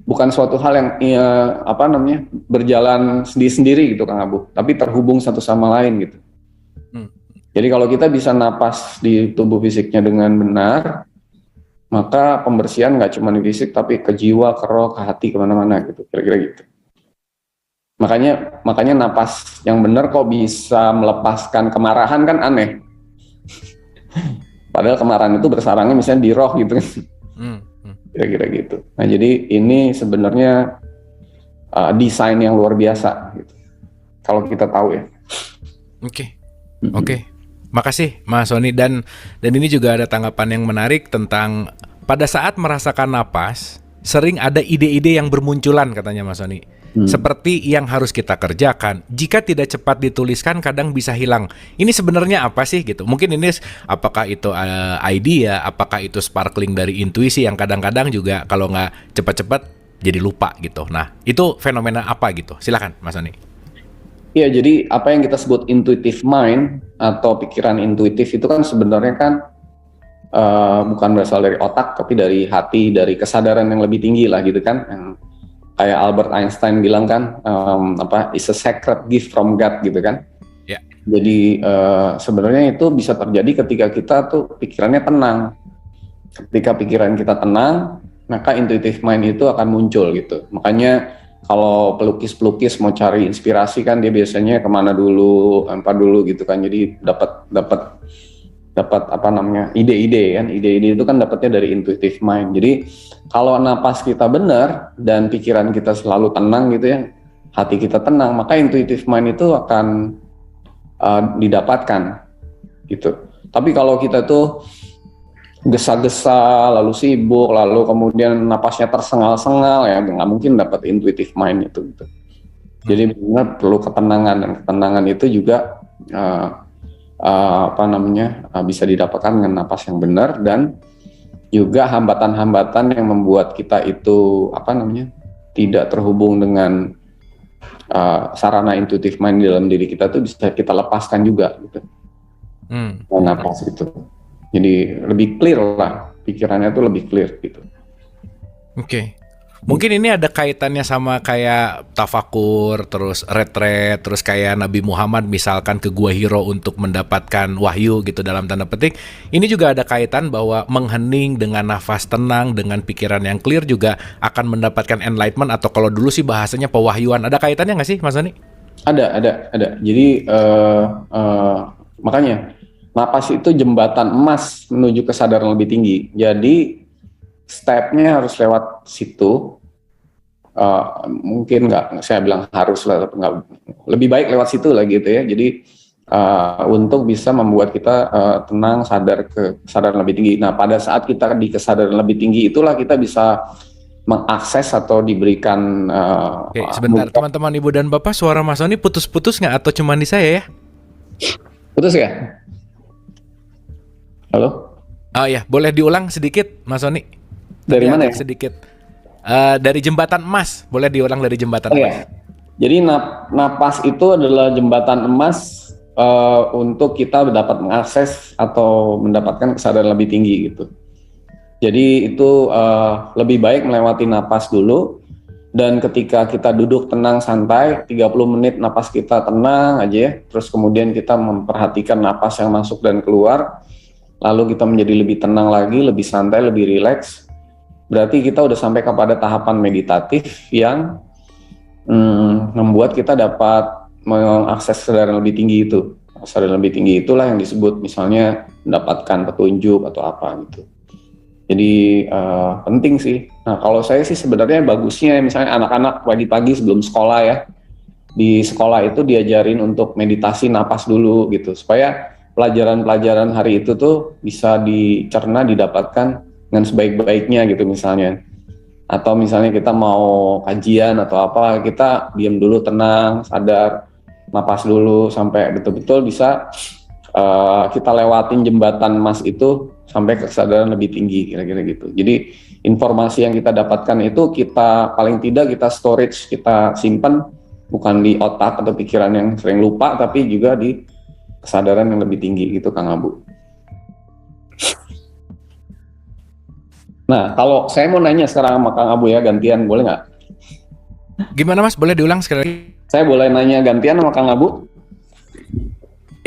bukan suatu hal yang berjalan sendiri-sendiri gitu Kang Abu, tapi terhubung satu sama lain gitu. Jadi kalau kita bisa napas di tubuh fisiknya dengan benar, maka pembersihan nggak cuma di fisik, tapi ke jiwa, ke roh, ke hati, kemana-mana gitu, kira-kira gitu. Makanya napas yang benar kok bisa melepaskan kemarahan, kan aneh. Padahal kemarahan itu bersarangnya misalnya di roh gitu kan. Kira-kira gitu. Nah jadi ini sebenarnya desain yang luar biasa gitu, kalau kita tahu ya. Oke. Makasih Mas Sony, dan ini juga ada tanggapan yang menarik tentang pada saat merasakan napas sering ada ide-ide yang bermunculan katanya Mas Sony. Seperti yang harus kita kerjakan, jika tidak cepat dituliskan kadang bisa hilang. Ini sebenarnya apa sih gitu? Mungkin ini apakah itu idea, apakah itu sparkling dari intuisi yang kadang-kadang juga kalau nggak cepat-cepat jadi lupa gitu. Nah itu fenomena apa gitu? Silakan Mas Sony. Iya, jadi apa yang kita sebut intuitive mind atau pikiran intuitif itu kan sebenarnya kan bukan berasal dari otak, tapi dari hati, dari kesadaran yang lebih tinggi lah gitu kan. Yang kayak Albert Einstein bilang kan, is a sacred gift from God gitu kan. Yeah. Jadi sebenarnya itu bisa terjadi ketika kita tuh pikirannya tenang. Ketika pikiran kita tenang, maka intuitive mind itu akan muncul gitu. Makanya kalau pelukis mau cari inspirasi kan dia biasanya kemana dulu, apa dulu gitu kan. Jadi dapat ide-ide kan. Ide-ide itu kan dapatnya dari intuitive mind. Jadi kalau napas kita benar dan pikiran kita selalu tenang gitu ya, hati kita tenang, maka intuitive mind itu akan didapatkan gitu. Tapi kalau kita tuh gesa-gesa, lalu sibuk, lalu kemudian napasnya tersengal-sengal, ya nggak mungkin dapat intuitive mind itu gitu. Jadi benar perlu ketenangan, dan ketenangan itu juga bisa didapatkan dengan napas yang benar, dan juga hambatan-hambatan yang membuat kita itu tidak terhubung dengan sarana intuitive mind di dalam diri kita tuh bisa kita lepaskan juga gitu. Napas itu. Jadi lebih clear lah, pikirannya tuh lebih clear gitu. Oke. Mungkin ini ada kaitannya sama kayak tafakur, terus retret, terus kayak Nabi Muhammad misalkan ke Gua Hiro untuk mendapatkan wahyu gitu dalam tanda petik. Ini juga ada kaitan bahwa menghening dengan nafas tenang, dengan pikiran yang clear juga akan mendapatkan enlightenment, atau kalau dulu sih bahasanya pewahyuan. Ada kaitannya nggak sih Mas Sony? Ada. Jadi makanya napas itu jembatan emas menuju kesadaran lebih tinggi. Jadi stepnya harus lewat situ. Mungkin nggak, saya bilang harus lah, lebih baik lewat situ lah gitu ya. Jadi untuk bisa membuat kita tenang, sadar ke kesadaran lebih tinggi. Nah pada saat kita di kesadaran lebih tinggi itulah kita bisa mengakses atau diberikan. Oke, sebentar teman-teman Ibu dan Bapak, suara Mas Sony putus-putus nggak atau cuma di saya ya? Putus ya? Halo? Oh ya, boleh diulang sedikit Mas Sony? Dari mana ya? Sedikit. Dari jembatan emas, boleh diulang dari jembatan emas. Ya. Jadi napas itu adalah jembatan emas untuk kita dapat mengakses atau mendapatkan kesadaran lebih tinggi gitu. Jadi itu lebih baik melewati napas dulu, dan ketika kita duduk tenang santai 30 menit napas kita tenang aja ya, terus kemudian kita memperhatikan napas yang masuk dan keluar, lalu kita menjadi lebih tenang lagi, lebih santai, lebih rileks. Berarti kita udah sampai kepada tahapan meditatif yang membuat kita dapat mengakses kesadaran lebih tinggi itu. Kesadaran lebih tinggi itulah yang disebut misalnya mendapatkan petunjuk atau apa gitu. Jadi penting sih. Nah kalau saya sih sebenarnya bagusnya misalnya anak-anak pagi-pagi sebelum sekolah ya, di sekolah itu diajarin untuk meditasi napas dulu gitu, supaya pelajaran-pelajaran hari itu tuh bisa dicerna, didapatkan dengan sebaik-baiknya gitu misalnya. Atau misalnya kita mau kajian atau apa, kita diam dulu, tenang, sadar, napas dulu sampai betul-betul bisa kita lewatin jembatan emas itu sampai ke kesadaran lebih tinggi, kira-kira gitu. Jadi informasi yang kita dapatkan itu kita paling tidak kita storage, kita simpan bukan di otak atau pikiran yang sering lupa, tapi juga di kesadaran yang lebih tinggi gitu, Kang Abu. Nah, kalau saya mau nanya sekarang sama Kang Abu ya, gantian, boleh nggak? Gimana Mas? Boleh diulang sekali lagi? Saya boleh nanya gantian sama Kang Abu?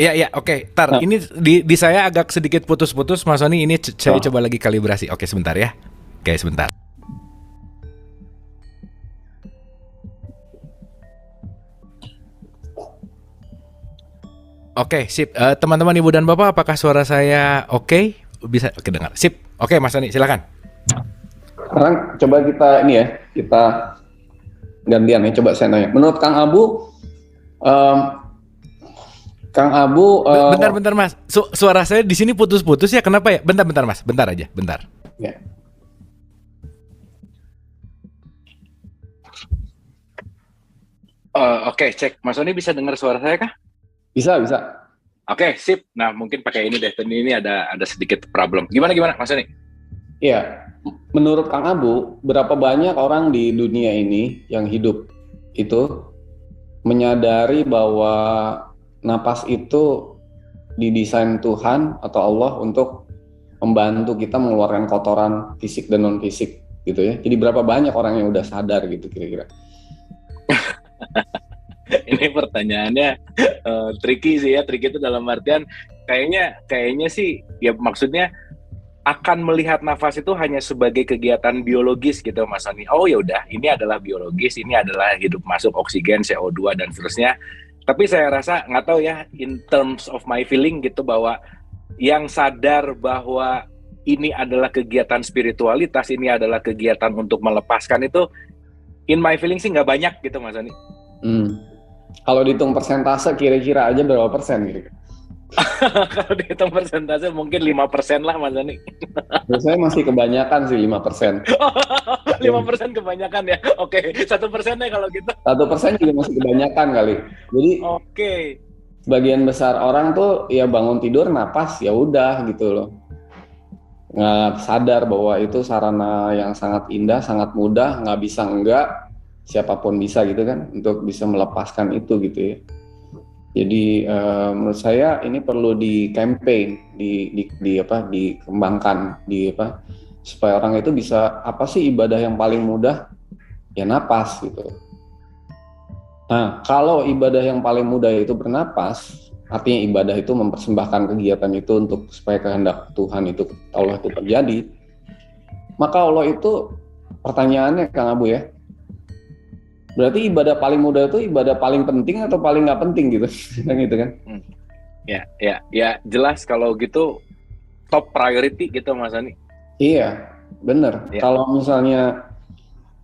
Iya, oke. Tar, Nah. ini di saya agak sedikit putus-putus, Mas Sony. Ini saya coba lagi kalibrasi. Oke, sebentar ya. Oke, sebentar. Oke, sip. Teman-teman Ibu dan Bapak, apakah suara saya oke? Bisa oke dengar. Sip. Oke, Mas Sony, silakan. Sekarang coba kita ini ya, kita gantian ya. Coba saya nanya. Menurut Kang Abu, Bentar Mas. Suara saya di sini putus-putus ya. Kenapa ya? Bentar Mas. Bentar aja. Bentar. Ya. Oke, cek. Mas Sony bisa dengar suara saya kah? Bisa. Oke, sip. Nah, mungkin pakai ini deh. Ini ada sedikit problem. Gimana Mas Sony? Iya. Menurut Kang Abu, berapa banyak orang di dunia ini yang hidup itu menyadari bahwa napas itu didesain Tuhan atau Allah untuk membantu kita mengeluarkan kotoran fisik dan non fisik gitu ya. Jadi berapa banyak orang yang udah sadar gitu kira-kira? Ini pertanyaannya tricky sih ya. Tricky itu dalam artian kayaknya sih ya, maksudnya akan melihat nafas itu hanya sebagai kegiatan biologis gitu Mas Sony. Oh ya udah, ini adalah biologis, ini adalah hidup masuk oksigen, CO2 dan seterusnya. Tapi saya rasa nggak tahu ya, in terms of my feeling gitu, bahwa yang sadar bahwa ini adalah kegiatan spiritualitas, ini adalah kegiatan untuk melepaskan itu, in my feeling sih nggak banyak gitu Mas Sony. Kalau dihitung persentase kira-kira aja berapa persen kira-kira? Kalau dihitung persentase mungkin 5% lah Mas Sony. Saya masih kebanyakan sih 5%. 5% kebanyakan ya. Oke, 1% deh kalau gitu. 1% juga masih kebanyakan kali. Jadi sebagian besar orang tuh ya bangun tidur napas ya udah gitu loh. Nggak sadar bahwa itu sarana yang sangat indah, sangat mudah, nggak bisa enggak, siapapun bisa gitu kan untuk bisa melepaskan itu gitu ya. Jadi menurut saya ini perlu di campaign, dikembangkan, supaya orang itu bisa apa sih ibadah yang paling mudah? Ya napas gitu. Nah, kalau ibadah yang paling mudah itu bernapas, artinya ibadah itu mempersembahkan kegiatan itu untuk supaya kehendak Tuhan itu, Allah itu terjadi. Maka Allah itu, pertanyaannya Kang Abu ya, berarti ibadah paling mudah itu ibadah paling penting atau paling nggak penting gitu, gitu kan? Ya jelas kalau gitu top priority gitu Mas Ani. Iya, bener. Ya. Kalau misalnya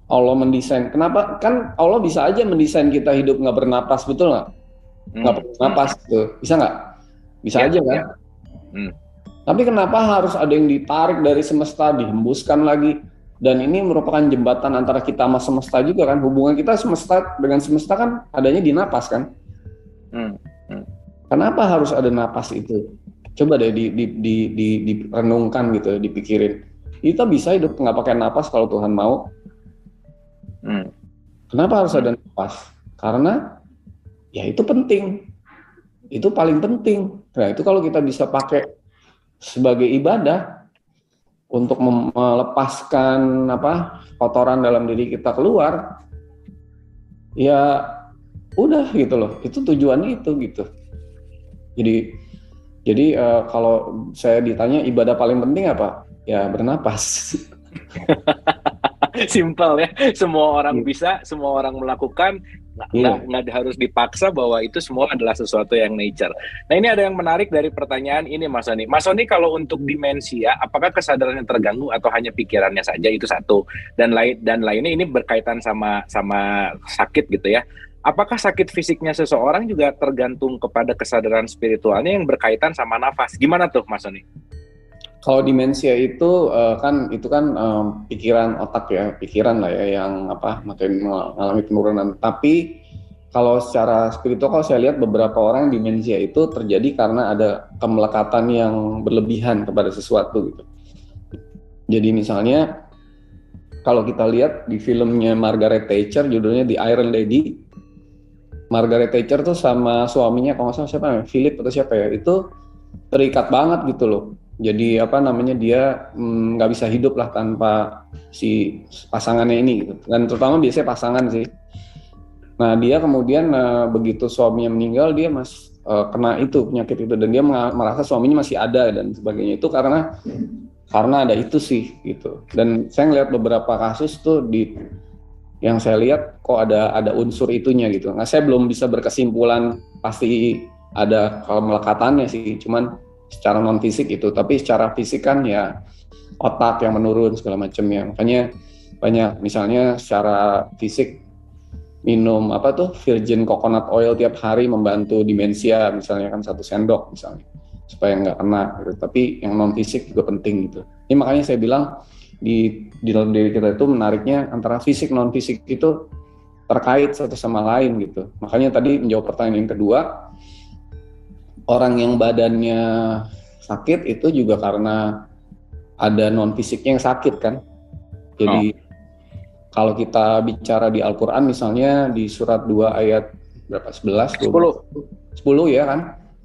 Allah mendesain, kenapa kan Allah bisa aja mendesain kita hidup nggak bernapas, betul nggak? Nggak bernapas gitu, bisa nggak? Bisa aja kan? Tapi kenapa harus ada yang ditarik dari semesta, dihembuskan lagi? Dan ini merupakan jembatan antara kita sama semesta juga kan, hubungan kita semesta dengan semesta kan adanya di napas kan. Kenapa harus ada napas itu? Coba deh direnungkan gitu, dipikirin. Kita bisa hidup nggak pakai napas kalau Tuhan mau. Kenapa harus ada napas? Karena ya itu penting, itu paling penting. Nah itu kalau kita bisa pakai sebagai ibadah untuk melepaskan kotoran dalam diri kita keluar, ya udah gitu loh, itu tujuannya itu gitu. Jadi kalau saya ditanya ibadah paling penting apa, ya bernapas. Simpel ya, semua orang bisa, semua orang melakukan. Iya. nggak harus dipaksa bahwa itu semua adalah sesuatu yang nature. Nah ini ada yang menarik dari pertanyaan ini Mas Sony. Mas Sony kalau untuk demensia, apakah kesadarannya terganggu atau hanya pikirannya saja? Itu satu. Dan lainnya ini berkaitan sama sakit gitu ya. Apakah sakit fisiknya seseorang juga tergantung kepada kesadaran spiritualnya yang berkaitan sama nafas? Gimana tuh Mas Sony? Kalau demensia itu kan pikiran otak ya, pikiran lah ya yang makin mengalami penurunan. Tapi kalau secara spiritual, kalau saya lihat beberapa orang demensia itu terjadi karena ada kemelekatan yang berlebihan kepada sesuatu gitu. Jadi misalnya kalau kita lihat di filmnya Margaret Thatcher, judulnya The Iron Lady, Margaret Thatcher tuh sama suaminya, kalau nggak salah siapa ya, Philip atau siapa ya, itu terikat banget gitu loh. Jadi dia nggak bisa hidup lah tanpa si pasangannya ini gitu. Dan terutama biasanya pasangan sih. Nah dia kemudian begitu suaminya meninggal, dia kena itu penyakit itu, dan dia merasa suaminya masih ada dan sebagainya. Itu karena ada itu sih gitu. Dan saya ngeliat beberapa kasus tuh yang saya lihat kok ada unsur itunya gitu. Nah saya belum bisa berkesimpulan pasti ada kemelekatannya sih, cuman secara non fisik itu, tapi secara fisik kan ya otak yang menurun segala macamnya. Makanya banyak misalnya secara fisik minum virgin coconut oil tiap hari membantu demensia misalnya kan 1 sendok misalnya supaya nggak kena gitu. Tapi yang non fisik juga penting gitu. Ini makanya saya bilang di dalam diri kita itu menariknya antara fisik non fisik itu terkait satu sama lain gitu. Makanya tadi menjawab pertanyaan yang kedua, orang yang badannya sakit itu juga karena ada non fisiknya yang sakit kan. Jadi kalau kita bicara di Al-Quran misalnya di surat 2 ayat berapa? 11 ya kan?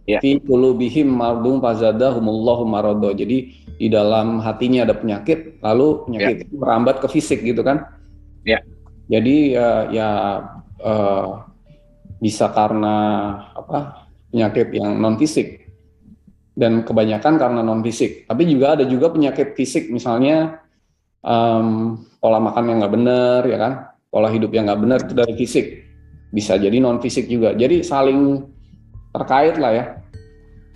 Fi qulubihim mardun fazadahumullahu marada. Jadi di dalam hatinya ada penyakit, lalu penyakit itu merambat ke fisik gitu kan? Ya. Jadi bisa karena penyakit yang non fisik, dan kebanyakan karena non fisik. Tapi ada juga penyakit fisik, misalnya pola makan yang nggak benar ya kan, pola hidup yang nggak benar itu dari fisik, bisa jadi non fisik juga. Jadi saling terkait lah ya,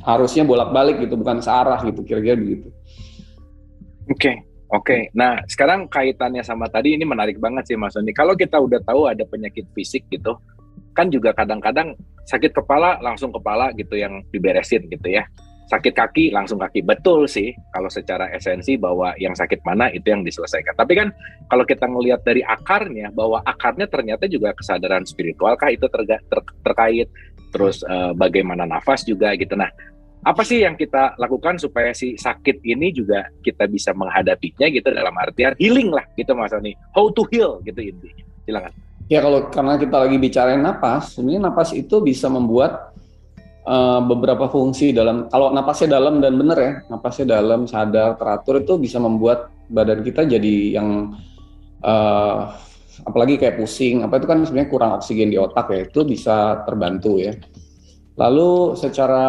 harusnya bolak-balik gitu, bukan searah gitu, kira-kira begitu. Oke. Nah sekarang kaitannya sama tadi ini menarik banget sih Mas Sony. Kalau kita udah tahu ada penyakit fisik gitu, kan juga kadang-kadang sakit kepala langsung kepala gitu yang diberesin gitu ya. Sakit kaki langsung kaki. Betul sih kalau secara esensi bahwa yang sakit mana itu yang diselesaikan. Tapi kan kalau kita ngelihat dari akarnya, bahwa akarnya ternyata juga kesadaran spiritual kah itu terkait. Terus bagaimana nafas juga gitu. Nah apa sih yang kita lakukan supaya si sakit ini juga kita bisa menghadapinya gitu, dalam artian healing lah gitu Mas Sony. How to heal gitu intinya. Silakan. Ya karena kita lagi bicarain napas, sebenarnya napas itu bisa membuat beberapa fungsi kalau napasnya dalam dan benar ya, napasnya dalam, sadar, teratur, itu bisa membuat badan kita jadi yang apalagi kayak pusing, itu kan sebenarnya kurang oksigen di otak ya, itu bisa terbantu ya. Lalu secara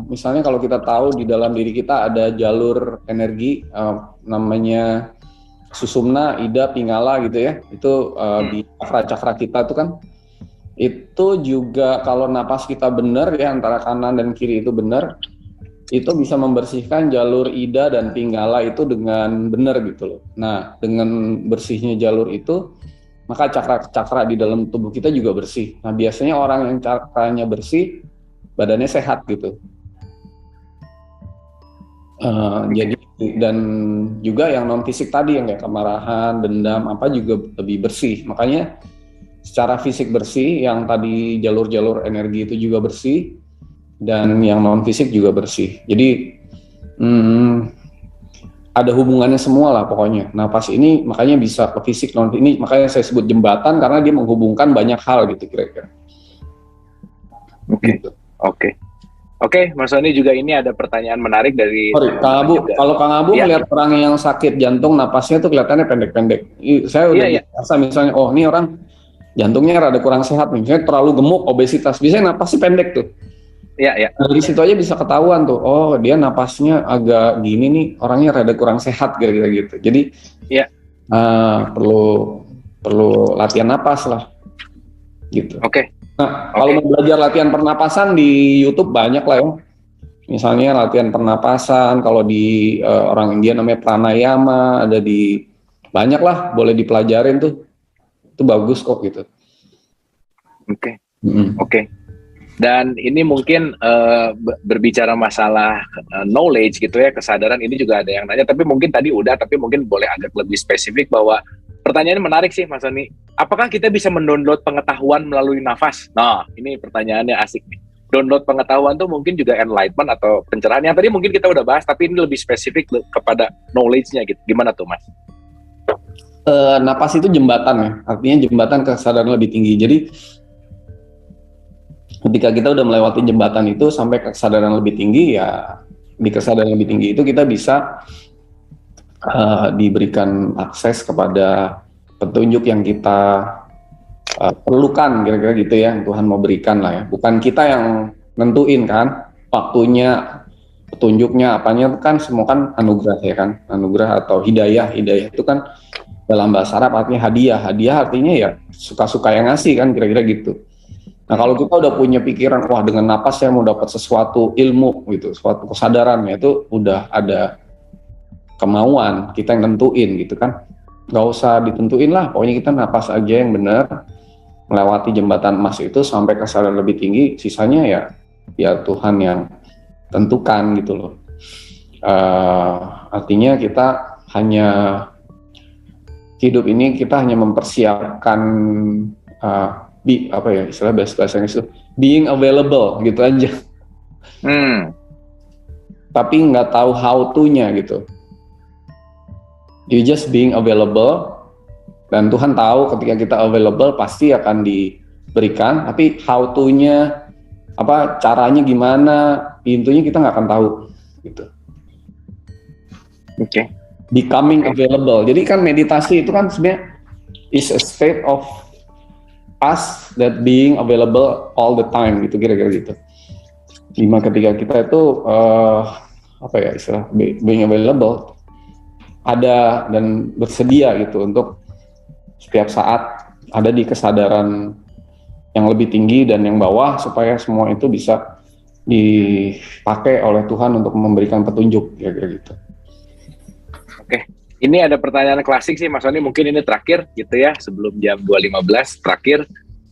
misalnya kalau kita tahu di dalam diri kita ada jalur energi namanya susumna, ida, pingala gitu ya, itu di cakra kita itu kan, itu juga kalau napas kita benar ya, antara kanan dan kiri itu benar, itu bisa membersihkan jalur ida dan pingala itu dengan benar gitu loh. Nah dengan bersihnya jalur itu, maka cakra-cakra di dalam tubuh kita juga bersih. Nah biasanya orang yang cakranya bersih, badannya sehat gitu. Jadi dan juga yang non fisik tadi yang kayak kemarahan, dendam, juga lebih bersih. Makanya secara fisik bersih, yang tadi jalur-jalur energi itu juga bersih, dan yang non fisik juga bersih. Jadi ada hubungannya semua lah pokoknya. Napas ini makanya bisa ke fisik, non ini makanya saya sebut jembatan karena dia menghubungkan banyak hal gitu kira-kira. Oke, Mas Sony, juga ini ada pertanyaan menarik dari Kang Abu. Kalau Kang Abu melihat orang yang sakit jantung, napasnya tuh kelihatannya pendek-pendek. Saya udah biasa misalnya, ini orang jantungnya rada kurang sehat nih, misalnya terlalu gemuk, obesitas, biasanya napasnya pendek tuh. Iya. Dari situ aja bisa ketahuan tuh, dia napasnya agak gini nih, orangnya rada kurang sehat kira-kira gitu. Jadi perlu latihan napas lah. gitu. Oke. Nah, kalau mau belajar latihan pernapasan di YouTube banyak lah ya. Misalnya latihan pernapasan, kalau di orang India namanya pranayama, ada di banyak lah, boleh dipelajarin tuh. Itu bagus kok gitu. Oke. Oke. Dan ini mungkin berbicara masalah knowledge gitu ya, kesadaran, ini juga ada yang nanya, tapi mungkin tadi udah, tapi mungkin boleh agak lebih spesifik bahwa pertanyaannya menarik sih Mas Soni. Apakah kita bisa mendownload pengetahuan melalui nafas? Nah, ini pertanyaannya asik nih. Download pengetahuan tuh mungkin juga enlightenment atau pencerahan. Yang tadi mungkin kita udah bahas, tapi ini lebih spesifik kepada knowledge-nya gitu. Gimana tuh Mas? Napas itu jembatan ya, artinya jembatan kesadaran lebih tinggi. Jadi ketika kita udah melewati jembatan itu sampai ke kesadaran lebih tinggi, ya di kesadaran lebih tinggi itu kita bisa diberikan akses kepada petunjuk yang kita perlukan, kira-kira gitu ya, Tuhan mau berikan lah ya. Bukan kita yang nentuin kan, waktunya, petunjuknya, apanya kan semua kan anugerah ya kan, anugerah atau hidayah. Hidayah itu kan dalam bahasa Arab artinya hadiah. Hadiah artinya ya suka-suka yang ngasih kan, kira-kira gitu. Nah kalau kita udah punya pikiran, wah dengan napas saya mau dapat sesuatu ilmu gitu, suatu kesadaran, ya itu udah ada kemauan, kita yang nentuin gitu kan. Gak usah ditentuin lah, pokoknya kita napas aja yang benar, melewati jembatan emas itu sampai kesadaran lebih tinggi, sisanya ya Tuhan yang tentukan gitu loh. Artinya kita hanya hidup ini, kita hanya mempersiapkan apa ya istilah bahasa Inggris itu being available gitu aja. Tapi nggak tahu how to-nya gitu. You just being available, dan Tuhan tahu ketika kita available pasti akan diberikan, tapi how to-nya apa, caranya gimana, pintunya kita nggak akan tahu gitu. Oke. Becoming available. Jadi kan meditasi itu kan sebenarnya is a state of us that being available all the time gitu, kira-kira gitu. Ketika kita itu apa ya istilah being available, ada dan bersedia gitu untuk setiap saat ada di kesadaran yang lebih tinggi dan yang bawah, supaya semua itu bisa dipakai oleh Tuhan untuk memberikan petunjuk, kira-kira gitu. Oke. Ini ada pertanyaan klasik sih Mas Soni, mungkin ini terakhir gitu ya, sebelum jam 2.15 terakhir.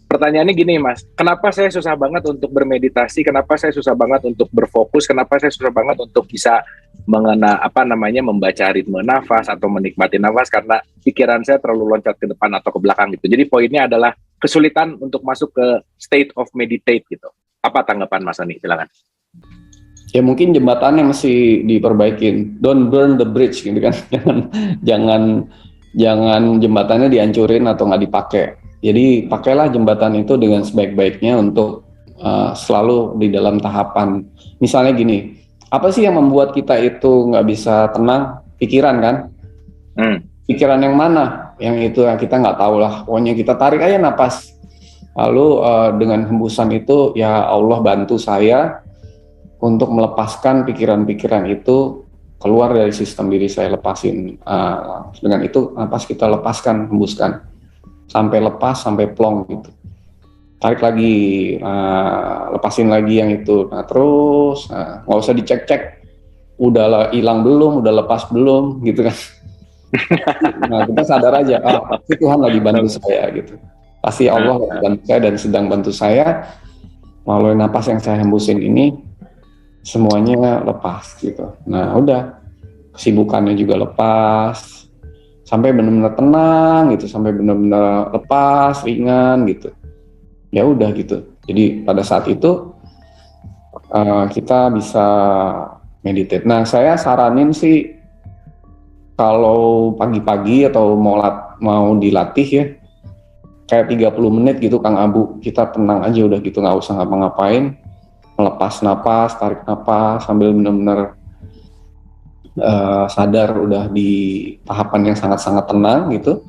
Pertanyaannya gini Mas, kenapa saya susah banget untuk bermeditasi, kenapa saya susah banget untuk berfokus, kenapa saya susah banget untuk bisa membaca ritme nafas atau menikmati nafas, karena pikiran saya terlalu loncat ke depan atau ke belakang gitu. Jadi poinnya adalah kesulitan untuk masuk ke state of meditate gitu. Apa tanggapan Mas Soni? Silakan. Ya mungkin jembatannya mesti diperbaikin. Don't burn the bridge gitu kan. Jangan jembatannya dihancurin atau nggak dipakai. Jadi pakailah jembatan itu dengan sebaik-baiknya untuk selalu di dalam tahapan. Misalnya gini, apa sih yang membuat kita itu nggak bisa tenang? Pikiran kan? Pikiran yang mana? Yang itu yang kita nggak tahu lah. Pokoknya kita tarik aja napas. Lalu dengan hembusan itu, ya Allah bantu saya untuk melepaskan pikiran-pikiran itu keluar dari sistem diri saya, lepasin. Dengan itu napas kita lepaskan, hembuskan sampai lepas, sampai plong gitu. Tarik lagi, lepasin lagi yang itu. Nah terus, nggak usah dicek-cek, udah hilang belum, udah lepas belum, gitu kan. Nah kita sadar aja, pasti Tuhan lagi bantu saya gitu. Pasti Allah lagi bantu saya dan sedang bantu saya melalui napas yang saya hembusin ini. Semuanya lepas gitu. Nah udah, kesibukannya juga lepas, sampai benar-benar tenang gitu, sampai benar-benar lepas, ringan gitu. Ya udah gitu. Jadi pada saat itu kita bisa meditate. Nah saya saranin sih kalau pagi-pagi atau mau dilatih ya, kayak 30 menit gitu Kang Abu, kita tenang aja udah gitu, nggak usah ngapa-ngapain. Melepas napas, tarik napas sambil benar-benar sadar udah di tahapan yang sangat-sangat tenang gitu.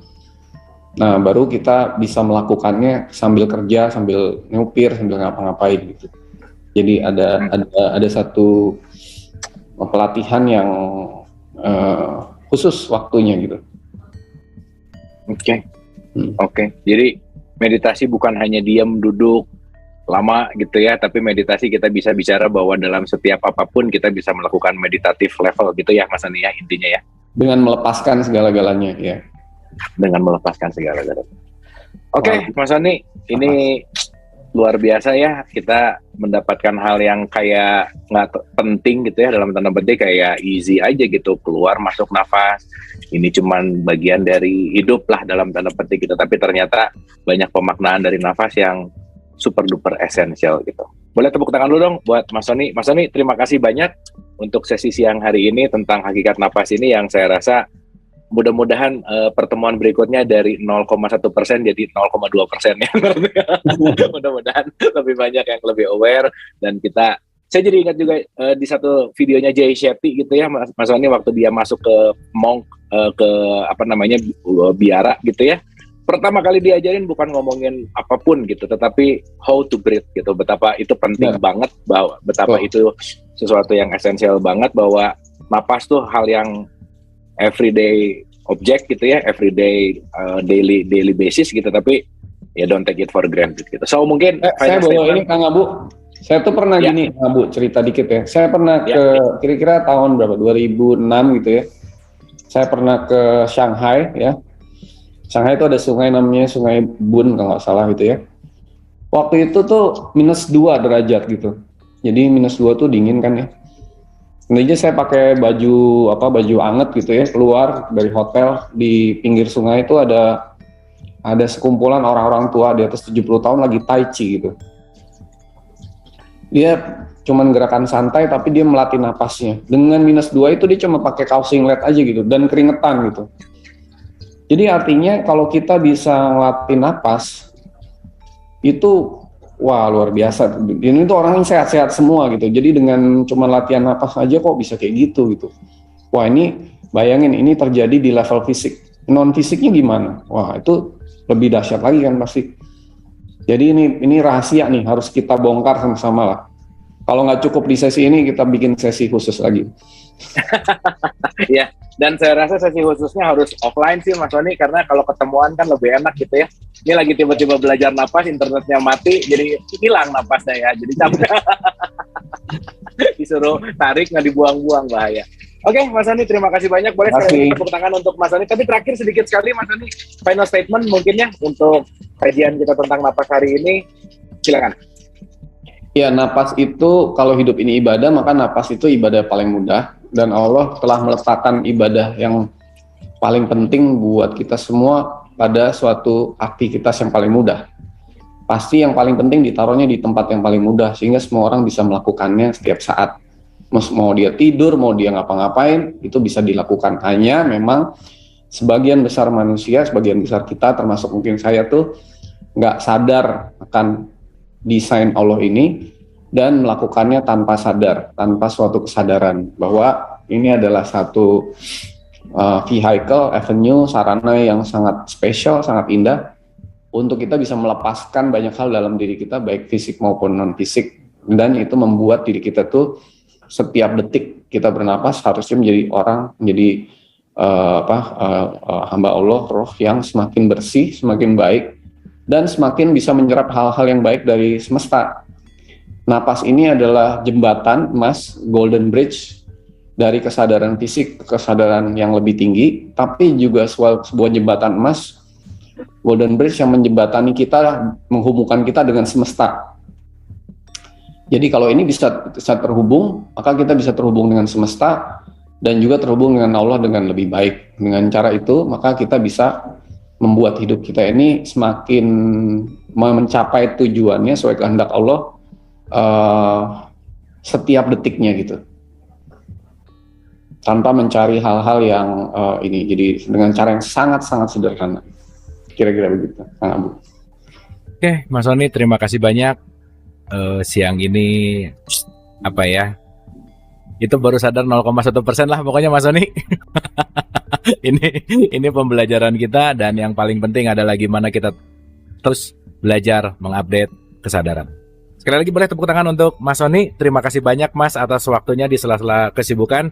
Nah baru kita bisa melakukannya sambil kerja, sambil nyupir, sambil ngapa-ngapain gitu. Jadi ada satu pelatihan yang khusus waktunya gitu. Oke. Jadi meditasi bukan hanya diam duduk lama gitu ya, tapi meditasi kita bisa bicara bahwa dalam setiap apapun kita bisa melakukan meditatif level gitu ya Mas Soni ya, intinya ya. Dengan melepaskan segala-galanya ya. Dengan melepaskan segala-galanya. Oke, Mas Soni, ini luar biasa ya, kita mendapatkan hal yang kayak nggak penting gitu ya, dalam tanda petik kayak easy aja gitu, keluar masuk nafas, ini cuman bagian dari hidup lah dalam tanda petik gitu, tapi ternyata banyak pemaknaan dari nafas yang super duper esensial gitu. Boleh tepuk tangan dulu dong buat Mas Soni. Mas Soni, terima kasih banyak untuk sesi siang hari ini tentang hakikat nafas ini, yang saya rasa mudah-mudahan pertemuan berikutnya dari 0,1% jadi 0,2% ya. Mudah-mudahan lebih banyak yang lebih aware, dan saya jadi ingat juga di satu videonya Jay Shetty gitu ya, Mas Soni, waktu dia masuk ke monk, ke biara gitu ya. Pertama kali diajarin bukan ngomongin apapun gitu, tetapi how to breathe gitu. Betapa itu penting banget, betapa itu sesuatu yang esensial banget, bahwa napas tuh hal yang everyday object gitu ya, everyday daily basis gitu, tapi ya don't take it for granted gitu. So mungkin saya bawa ini Kang Abu. Saya tuh pernah gini, Kang Abu, cerita dikit ya. Saya pernah ke kira-kira tahun berapa? 2006 gitu ya. Saya pernah ke Shanghai ya. Shanghai itu ada sungai namanya Sungai Bun kalau nggak salah gitu ya. Waktu itu tuh -2 derajat gitu. Jadi -2 tuh dingin kan ya. Nanti saya pakai baju anget gitu ya, keluar dari hotel, di pinggir sungai itu ada sekumpulan orang-orang tua di atas 70 tahun lagi tai chi gitu. Dia cuman gerakan santai tapi dia melatih napasnya. Dengan -2 itu dia cuma pakai kaos singlet aja gitu dan keringetan gitu. Jadi artinya kalau kita bisa ngelatih napas itu wah luar biasa. Ini tuh orang yang sehat-sehat semua gitu. Jadi dengan cuma latihan napas aja kok bisa kayak gitu. Wah ini bayangin, ini terjadi di level fisik. Non fisiknya gimana? Wah itu lebih dahsyat lagi kan pasti. Jadi ini rahasia nih, harus kita bongkar sama-sama lah. Kalau nggak cukup di sesi ini, kita bikin sesi khusus lagi. Ya, dan saya rasa sesi khususnya harus offline sih Mas Soni, karena kalau ketemuan kan lebih enak gitu ya. Ini lagi tiba-tiba belajar napas, internetnya mati, jadi hilang napasnya ya, jadi capek. Disuruh tarik, nggak dibuang-buang, bahaya. Oke, Mas Soni, terima kasih banyak. Boleh sekali tepuk tangan untuk Mas Soni. Tapi terakhir sedikit sekali Mas Soni, final statement mungkin ya untuk kajian kita tentang napas hari ini. Silakan. Ya, napas itu kalau hidup ini ibadah, maka napas itu ibadah paling mudah. Dan Allah telah meletakkan ibadah yang paling penting buat kita semua pada suatu aktivitas yang paling mudah. Pasti yang paling penting ditaruhnya di tempat yang paling mudah, sehingga semua orang bisa melakukannya setiap saat. Mau dia tidur, mau dia ngapa-ngapain, itu bisa dilakukan. Hanya memang sebagian besar manusia, sebagian besar kita, termasuk mungkin saya tuh, nggak sadar akan desain Allah ini dan melakukannya tanpa sadar, tanpa suatu kesadaran bahwa ini adalah satu vehicle, avenue, sarana yang sangat spesial, sangat indah untuk kita bisa melepaskan banyak hal dalam diri kita, baik fisik maupun non fisik, dan itu membuat diri kita tuh setiap detik kita bernapas harusnya menjadi hamba Allah, roh yang semakin bersih, semakin baik, dan semakin bisa menyerap hal-hal yang baik dari semesta. Napas ini adalah jembatan emas, golden bridge, dari kesadaran fisik ke kesadaran yang lebih tinggi, tapi juga sebuah jembatan emas, golden bridge yang menjembatani kita, menghubungkan kita dengan semesta. Jadi kalau ini bisa terhubung, maka kita bisa terhubung dengan semesta dan juga terhubung dengan Allah dengan lebih baik. Dengan cara itu, maka kita bisa membuat hidup kita ini semakin mencapai tujuannya sesuai kehendak Allah setiap detiknya gitu, tanpa mencari hal-hal yang ini. Jadi dengan cara yang sangat-sangat sederhana, kira-kira begitu, Kang Abu. Oke, Mas Soni, terima kasih banyak. Siang ini itu baru sadar 0,1% lah pokoknya Mas Soni. ini pembelajaran kita, dan yang paling penting adalah gimana kita terus belajar mengupdate kesadaran. Sekali lagi boleh tepuk tangan untuk Mas Soni. Terima kasih banyak Mas atas waktunya di sela-sela kesibukan.